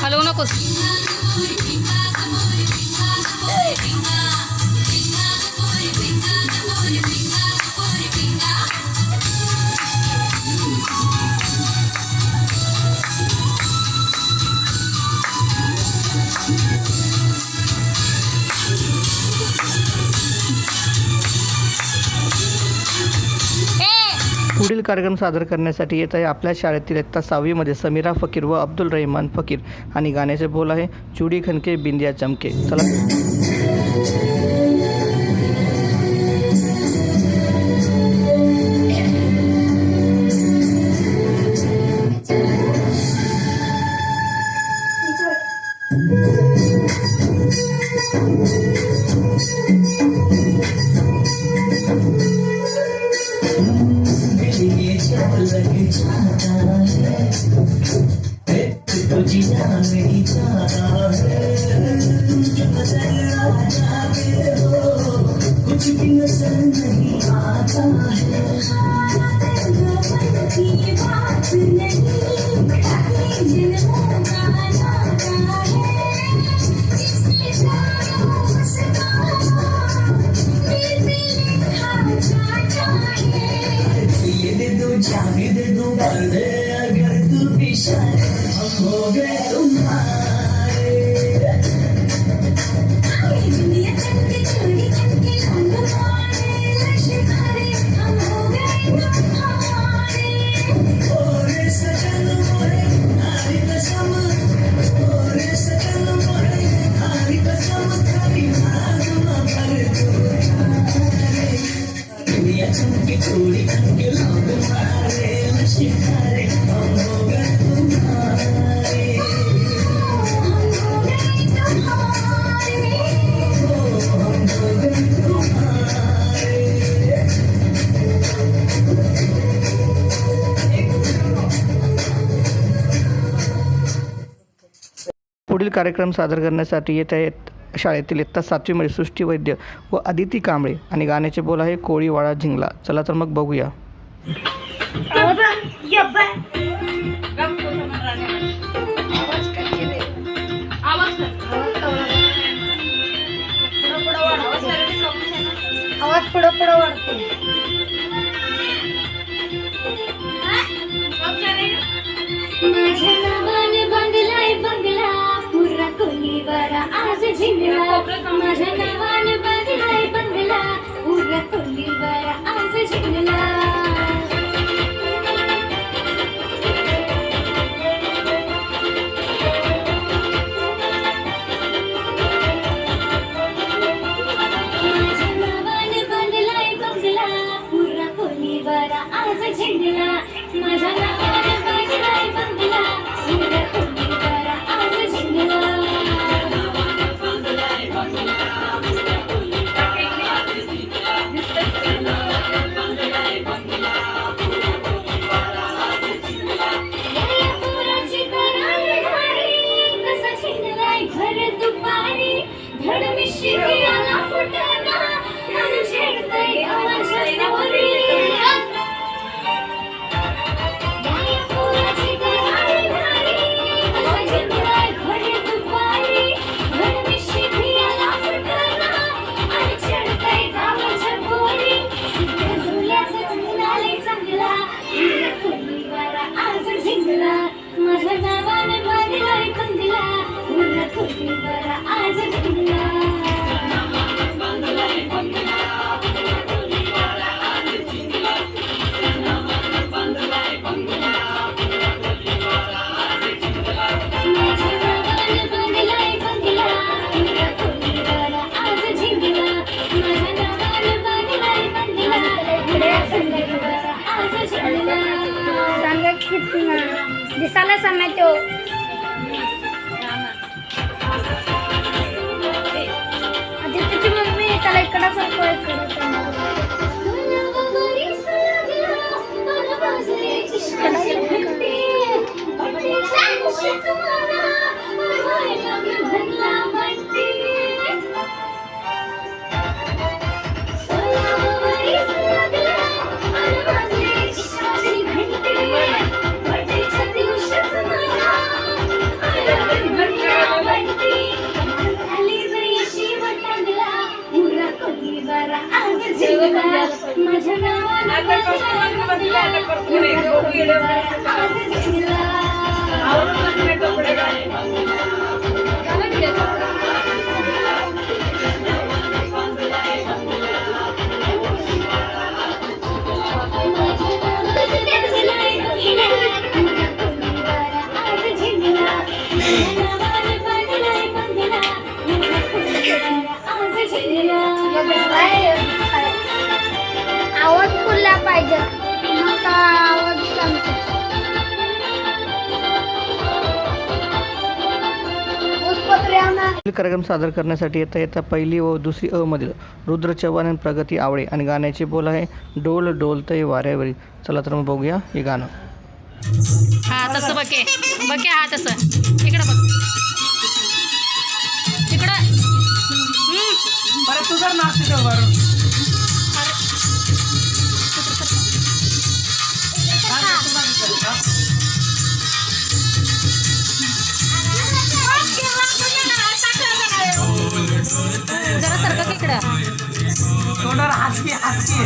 हलवू नकोस. पुढील कार्यक्रम सादर करण्यासाठी येत आहे आपल्या शाळेतील इयत्ता 6वीमध्ये समीरा फकीर व अब्दुल रहमान फकीर आणि गाण्याचे बोल आहे चुडी खनके बिंदिया चमके. चला पुढील कार्यक्रम सादर करण्यासाठी येत आहेत शाळेतील इयत्ता 7वीमध्ये सृष्टी वैद्य व अदिती कांबळे आणि गाण्याचे बोल आहे कोळीवाडा झिंगला. चला तर मग बघूया. आवाज पुढं वाढतो. माझ्या नावाने बांधलाय बंगला पुरा कोलीवर आज झिंगला माझ्या नावाने बांधलाय बंगला पुरा कोलीवर आज झिंगला आज झिंगला माझ्या नावाने बांधलाय बंगला पुरा कोलीवर आज झिंगला या पोराची कराले घाई कसा झिंगलाय घर दुपारी धड मिशी आला फुटाना आणि छेडतय माझ्या नवरी माझ्या नावाने बांधलाय बंगला पुरा कोलीवर आज झिंगला दिसायला समय तो आधी तुझी मम्मी त्याला इकडं सरको माझ्या नावाने आवाज फुलला पाहिजे मग आवाज सांगतो कार्यक्रम सादर करण्यासाठी येता पहिली व दुसरी अ मधील रुद्र चव्हाण आणि प्रगती आवळे आणि गाण्याचे बोल आहे डोल डोलतय वाऱ्यावरी. चला तर मग बघूया हे गाणं. हा तसं बघे बघे हा तसं इकडं बघ इकडं बरं तुझं नाच तिथं बरं जरा सारखं इकडं तोंडावर हासकी हासकी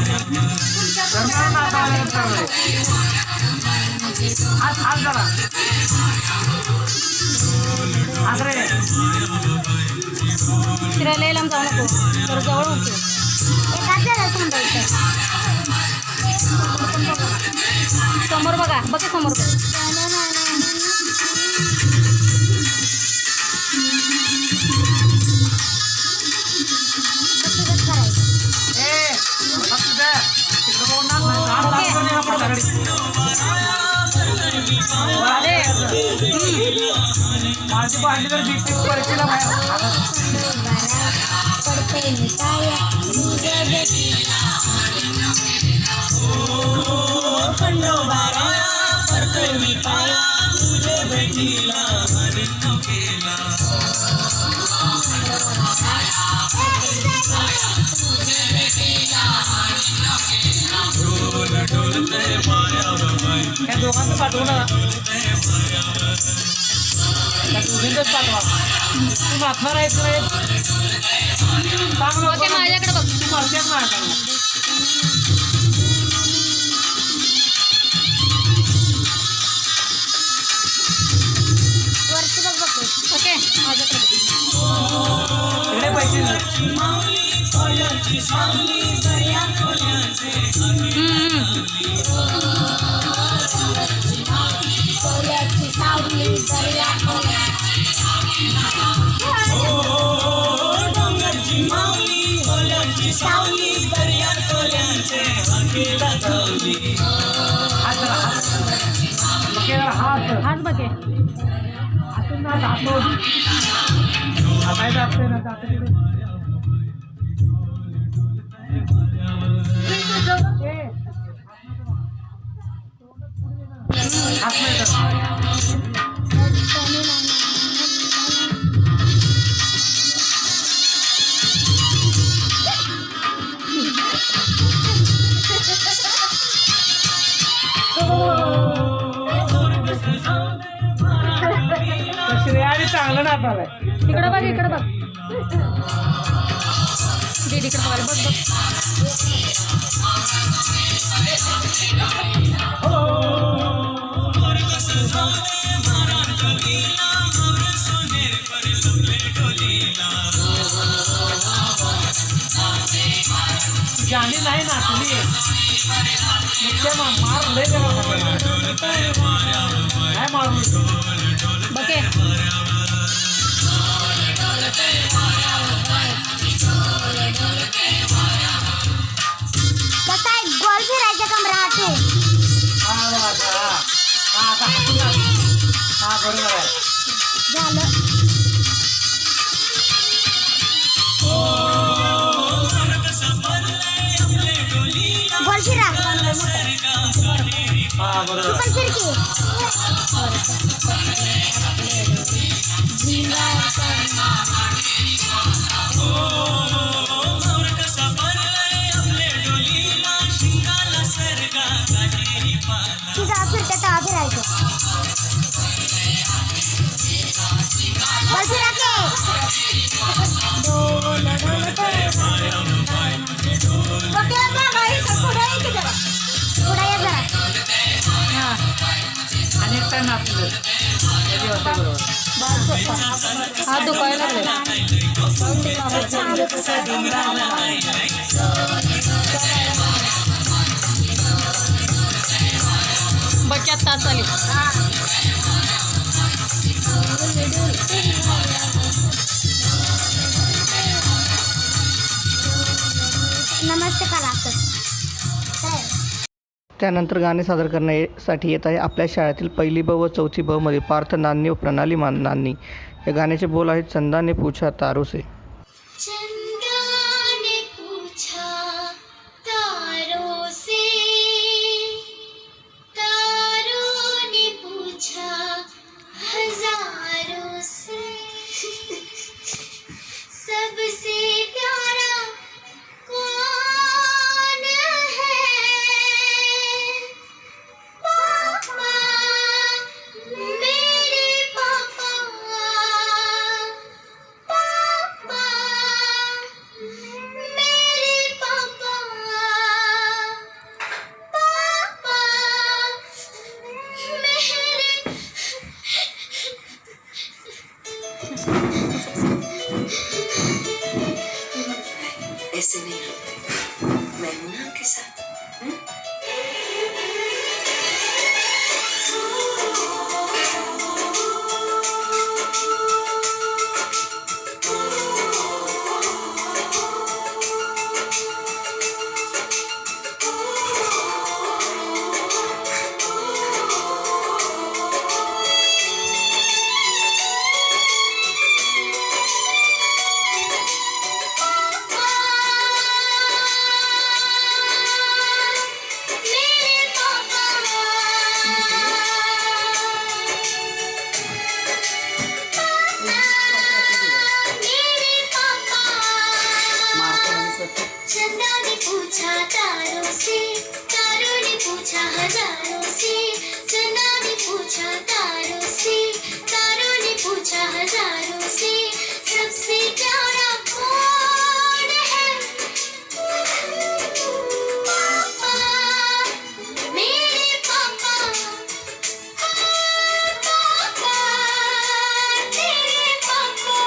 आज आज जरा आज रे फिरायला लांब जाऊ नको तर जवळ उठे समोर बघा बघे समोर बघ माझी भांडी तर बीपी परीक्षेला या दोघांचं पाठवू ना पाठवा तू मागणार आहेस माझ्याकडे बघ तू मारतेस माझ्याकडे हाच बघे चांगलं नाच आलाय. इकडं बघ इकडं बघ दीदीकडे बघायला बघ बघ जाणी नाही नाचली मार लय नाही मारली बघे कसा एक गोल फिरायचा कमरा तू हा बरोबर आहे. झालं गोल फिरा हा तू बरोबर पण फिर की ती जा फिरते तेव्हा फिरायचं गोल फिरा के पुढे ये जरा आणि एक टाइम नाचलं कधी होते बरोबर. हात दुखायला लागले बच्च्यात तास आली नमस्ते करा त्यानंतर गाणे सादर करण्यासाठी येत आहे आपल्या शाळेतील पहिली ब व चौथी ब मध्ये पार्थ नान्नी व प्रणाली नान्नी. या गाण्याचे बोल आहेत चंदा ने पूछा तारों से. चंदा ने पूछा तारों से तारों ने पूछा हजारों से सबसे प्यारा कौन है पापा मेरे पापा पापा मेरे पापा पापा ऐसे नहीं होते. मैं हूं ना आपके साथ. चंदा ने पूछा तारों से तारों ने पूछा हजारों से चंदा ने पूछा तारों से तारों ने पूछा हजारों से सबसे प्यारा कौन है पापा मेरे पापा पापा तेरे पापा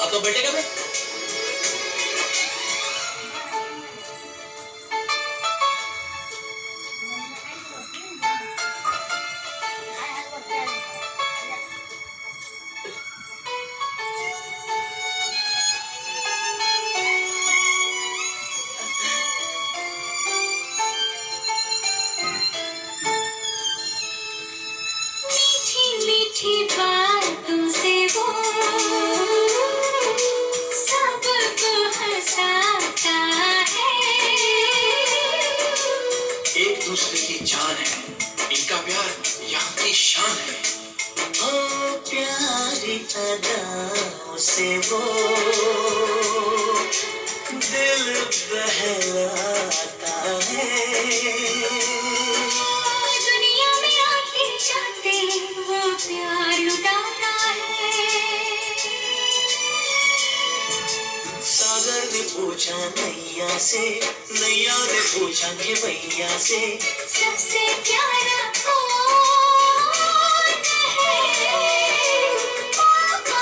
कब बैठेगा बे? मीठी मीठी बातों से वो सबको हंसाता है। एक दूसरे की जान है, इनका प्यार यहाँ की शान है। ओ प्यारी अदाओं से वो दिल बहलाता है। दुनिया में आते जाते वो प्यार लुटाता है। सागर ने पूछा नैया से, नैया ने पूछा कि भैया से, सबसे प्यारा कौन है? पापा,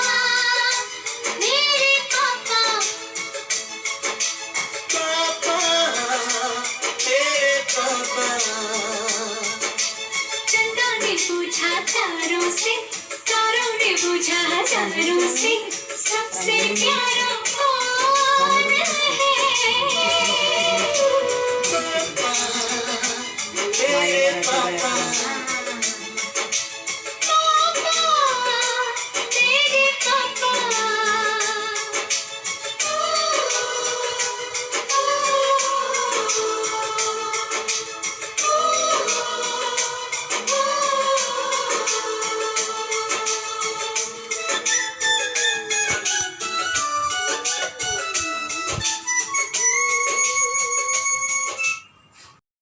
मेरे पापा। पापा तेरे पापा। चंदा ने पूछा तारों से, तारों ने पूछा हजारों से, सबसे प्यारा कौन है? पापा तेरे पापा। पापा, तेरे पापा।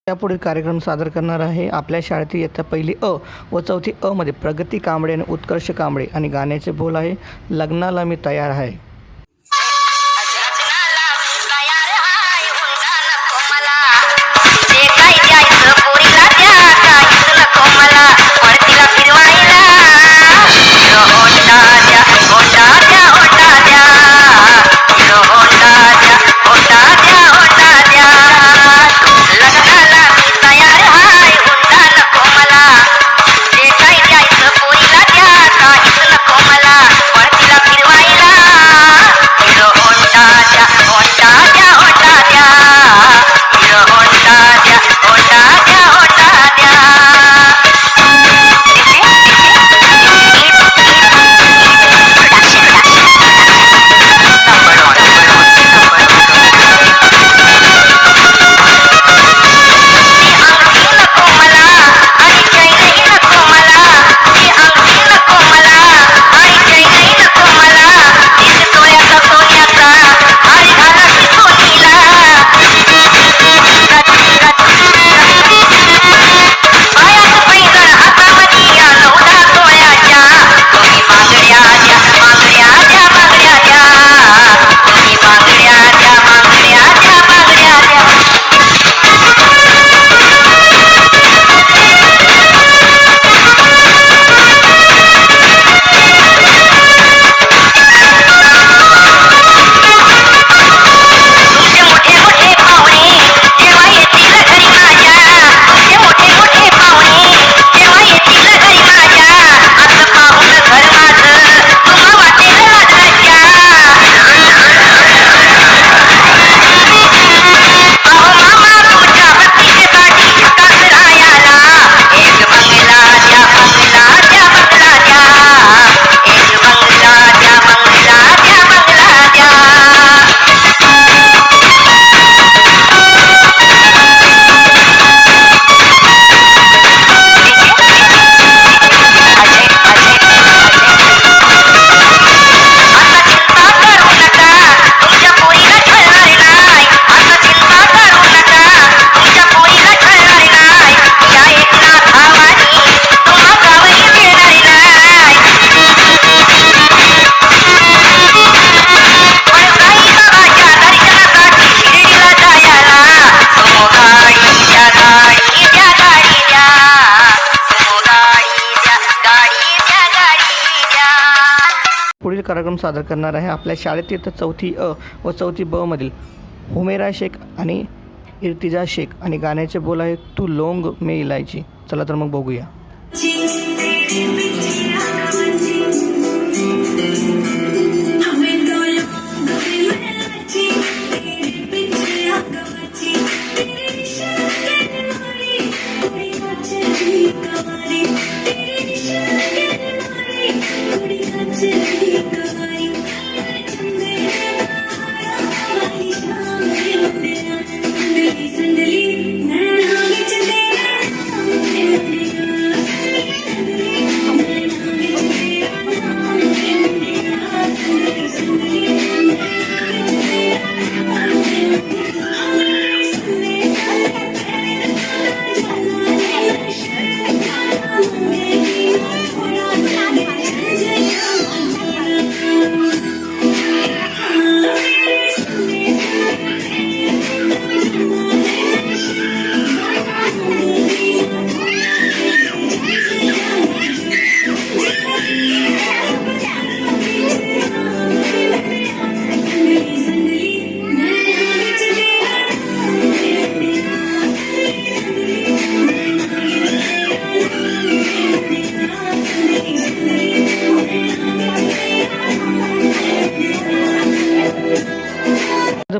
यापुढील कार्यक्रम सादर करणार आहे आपल्या शाळेतील इयत्ता पहिली अ व चौथी अ मध्ये प्रगती कांबळे आणि उत्कर्ष कांबळे आणि गाण्याचे बोल आहे लग्नाला मी तयार आहे. मला समोर सादर करणार आहे आपल्या शाळेत इथं 4थी अ व 4थी ब मधील हुमेरा शेख आणि इर्तिजा शेख आणि गाण्याचे बोल आहे तू लोंग में इलायची. चला तर मग बघूया.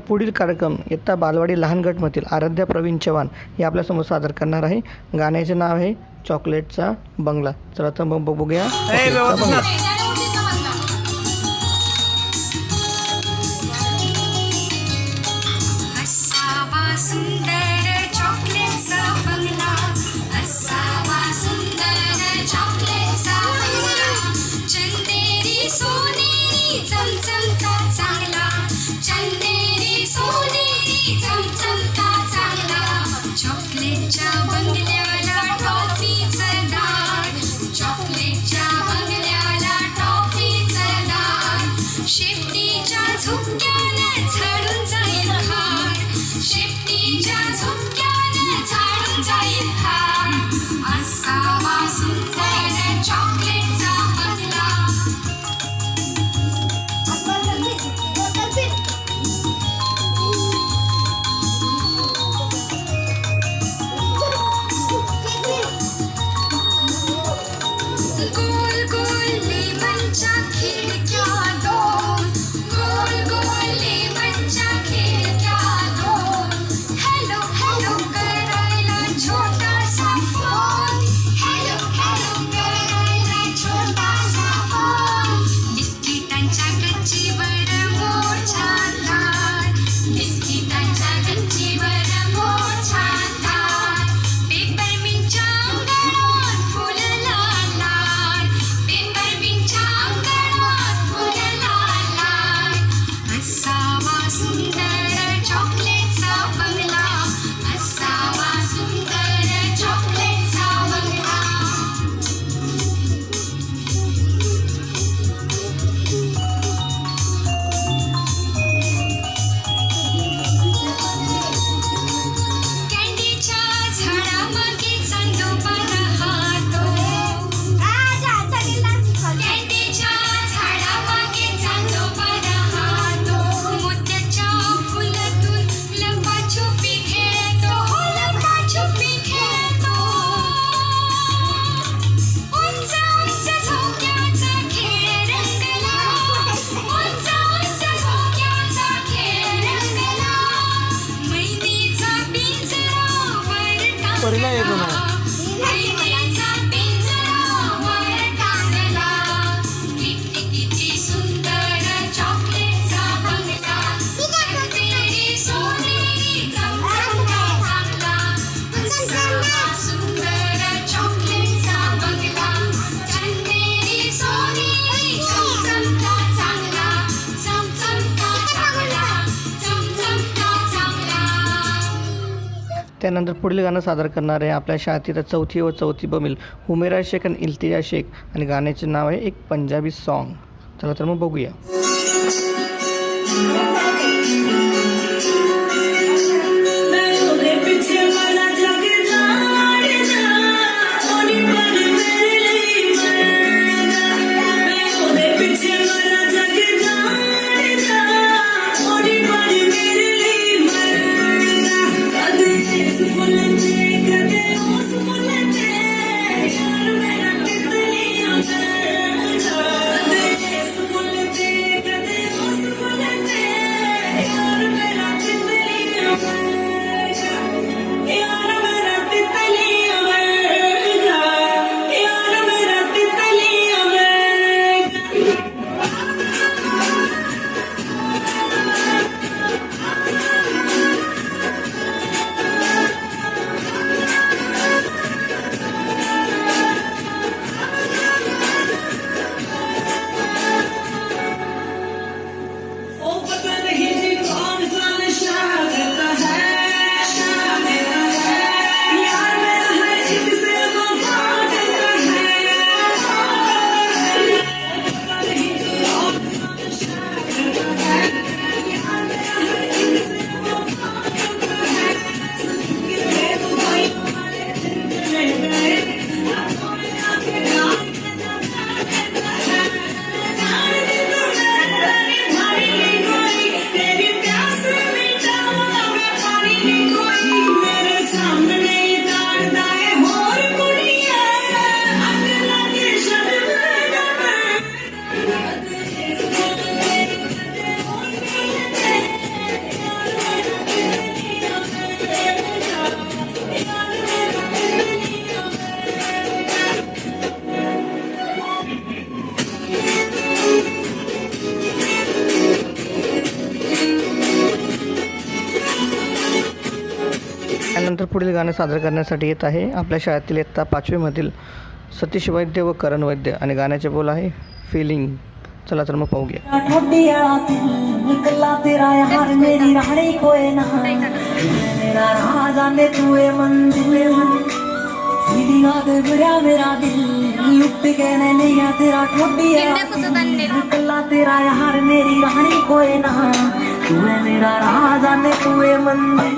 पुढील कार्यक्रम इयत्ता बालवाडी लहान गटमधील आराध्या प्रवीण चव्हाण हे आपल्यासमोर सादर करणार आहे. गाण्याचे नाव आहे चॉकलेटचा बंगला. चला तर मग बघूया. चॉकलेटचा बंगला. त्यानंतर पुढील गाणं सादर करणार आहे आपल्या शाळेतील 4थी व 4थी बमील हुमेरा शेख आणि इल्तिजा शेख आणि गाण्याचे नाव आहे एक पंजाबी सॉन्ग. चला तर मग बघूया. पिछे वाला जग त्यानंतर पुढील गाणं सादर करण्यासाठी येत आहे आपल्या शाळेतील इयत्ता 5वीमधील सतीश वैद्य व करण वैद्य आणि गाण्याचे बोल आहे फिलिंग. चला तर मग पाहूया. निकला तेरा यार मेरी रानी कोई ना मेरा राजा ने तुए मंदिर फीलिंग दे भरा मेरा दिल लुट के ने लिया तेरा ठोडिया निकला तेरा यार मेरी रानी कोई ना तू है मेरा राजा ने तुए मंदिर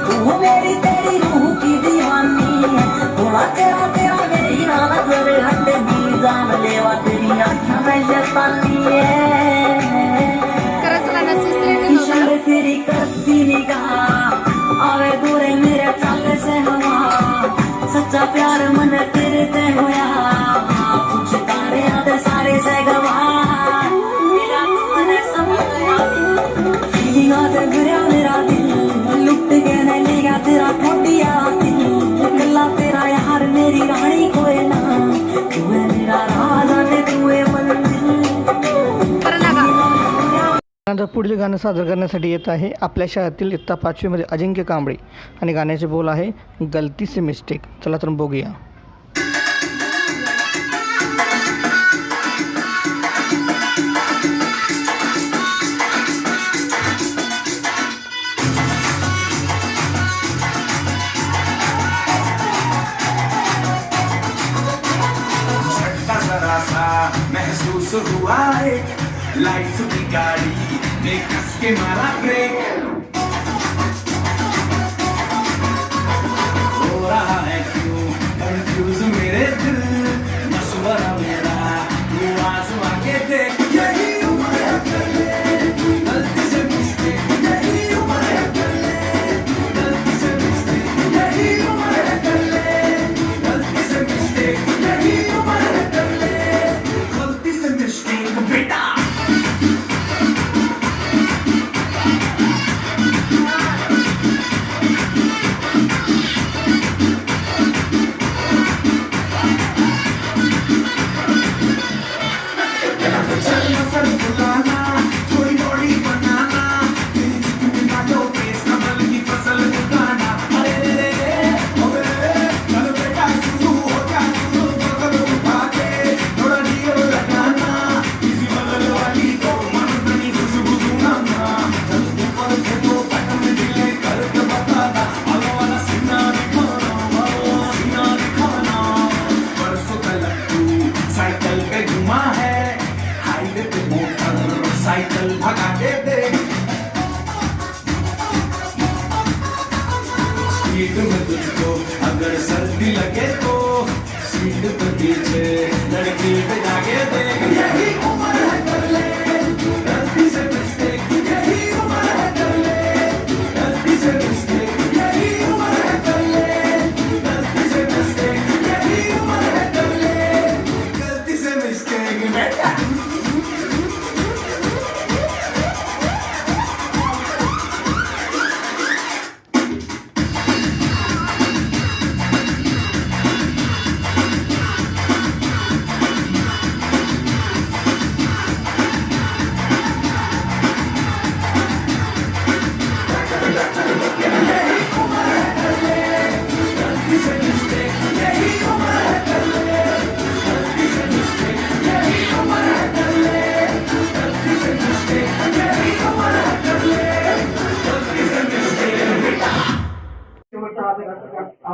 तू मेरी तेरी रूह की दीवानी है थोड़ा तेरा तेरा मेरी नाना तेरे हटे दी जान लेवा तेरी आँखों में शैतानी है इशारे तेरी करती निगाह आवे दूरे मेरे चाले से हवा सच्चा प्यार मन तेरे ते होया कुछ तारे आते सारे से गवा मेरा मन समझया फीलिंग आते भरा मेरा दिल लुट के ने लिया तेरा ठोडिया दिल निकला तेरा यार मेरी रानी कोई ना तू है मेरा राजा ने तुए मंदिर. त्यानंतर पुढील गाणं सादर करण्यासाठी येत आहे आपल्या शाळेतील इयत्ता 5वीमध्ये अजिंक्य कांबळे आणि गाण्याचे बोल आहे गलती से मिस्टेक. चला तर बघूया. महसूस हुआ एक लाइफ की गाड़ी ने कस के मारा ब्रेक हो रहा है क्यों कंफ्यूज मेरे दिल मशवरा मेरा तू आजमा के देख यही उम्र है चले गलती से मिस्टेक यही उम्र है चले गलती से मिस्टेक यही उम्र है चले गलती से मिस्टेक यही उम्र है चले गलती से मिस्टेक बेटा. साइकिल भगा के दे स्पीड में तुझको अगर सर्दी लगे तो सीट पर पीछे लड़की बजा के दे यही उम्र है कर ले गलती से मिस्टेक यही उम्र है कर ले गलती से मिस्टेक यही उम्र है कर ले गलती से मिस्टेक यही उम्र है कर ले गलती से मिस्टेक बेटा.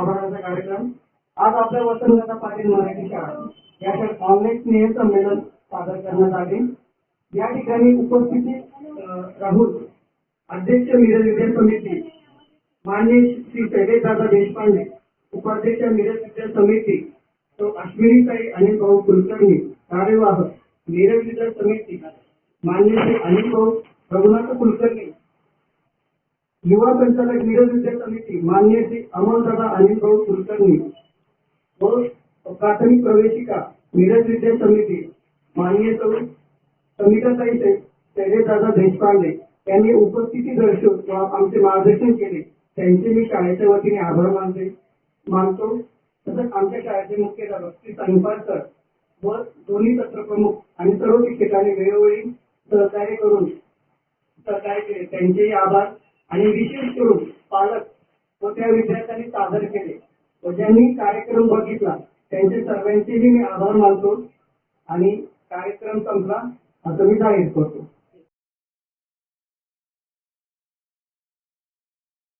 आभाराचा कार्यक्रम आज आपल्या वसंतदादा पाटील मराठी शाळा या शाळेत ऑनलाईन स्नेह संमेलन सादर करण्यात आले. या ठिकाणी उपस्थित राहुल अध्यक्ष मिरज विद्या समिती मान्य श्री शैलेशदादा देशपांडे उपाध्यक्ष मिरज विद्या समिती तो अश्विनीताई अनिल भाऊ कुलकर्णी कार्यवाह मिरज विद्या समिती मान्य श्री अनिल भाऊ रघुनाथ कुलकर्णी युवा संचालक मिरज विद्या समिती मान्य श्री अमोलदादा अनिल भाऊ कुलकर्णी व प्राथमिक प्रवेशिका मिरज विद्या समिती माननीय समिताताई शैलेशदादा देशपांडे यांनी उपस्थिती दर्शवून आमचे मार्गदर्शन केले. त्यांचे मी शाळेच्या वतीने आभार मानतो. तसंच आमच्या शाळेचे मुख्याध्यापक श्री संपादकर व दोन्ही सत्र प्रमुख आणि सर्व शिक्षकांनी वेळोवेळी सहकार्य केले त्यांचेही आभार. आणि विशेष करून पालक व त्या विद्यार्थ्यांनी सादर केले व ज्यांनी कार्यक्रम बघितला त्यांचे सर्वांचेही मी आभार मानतो आणि कार्यक्रम संपला असं मी जाहीर करतो.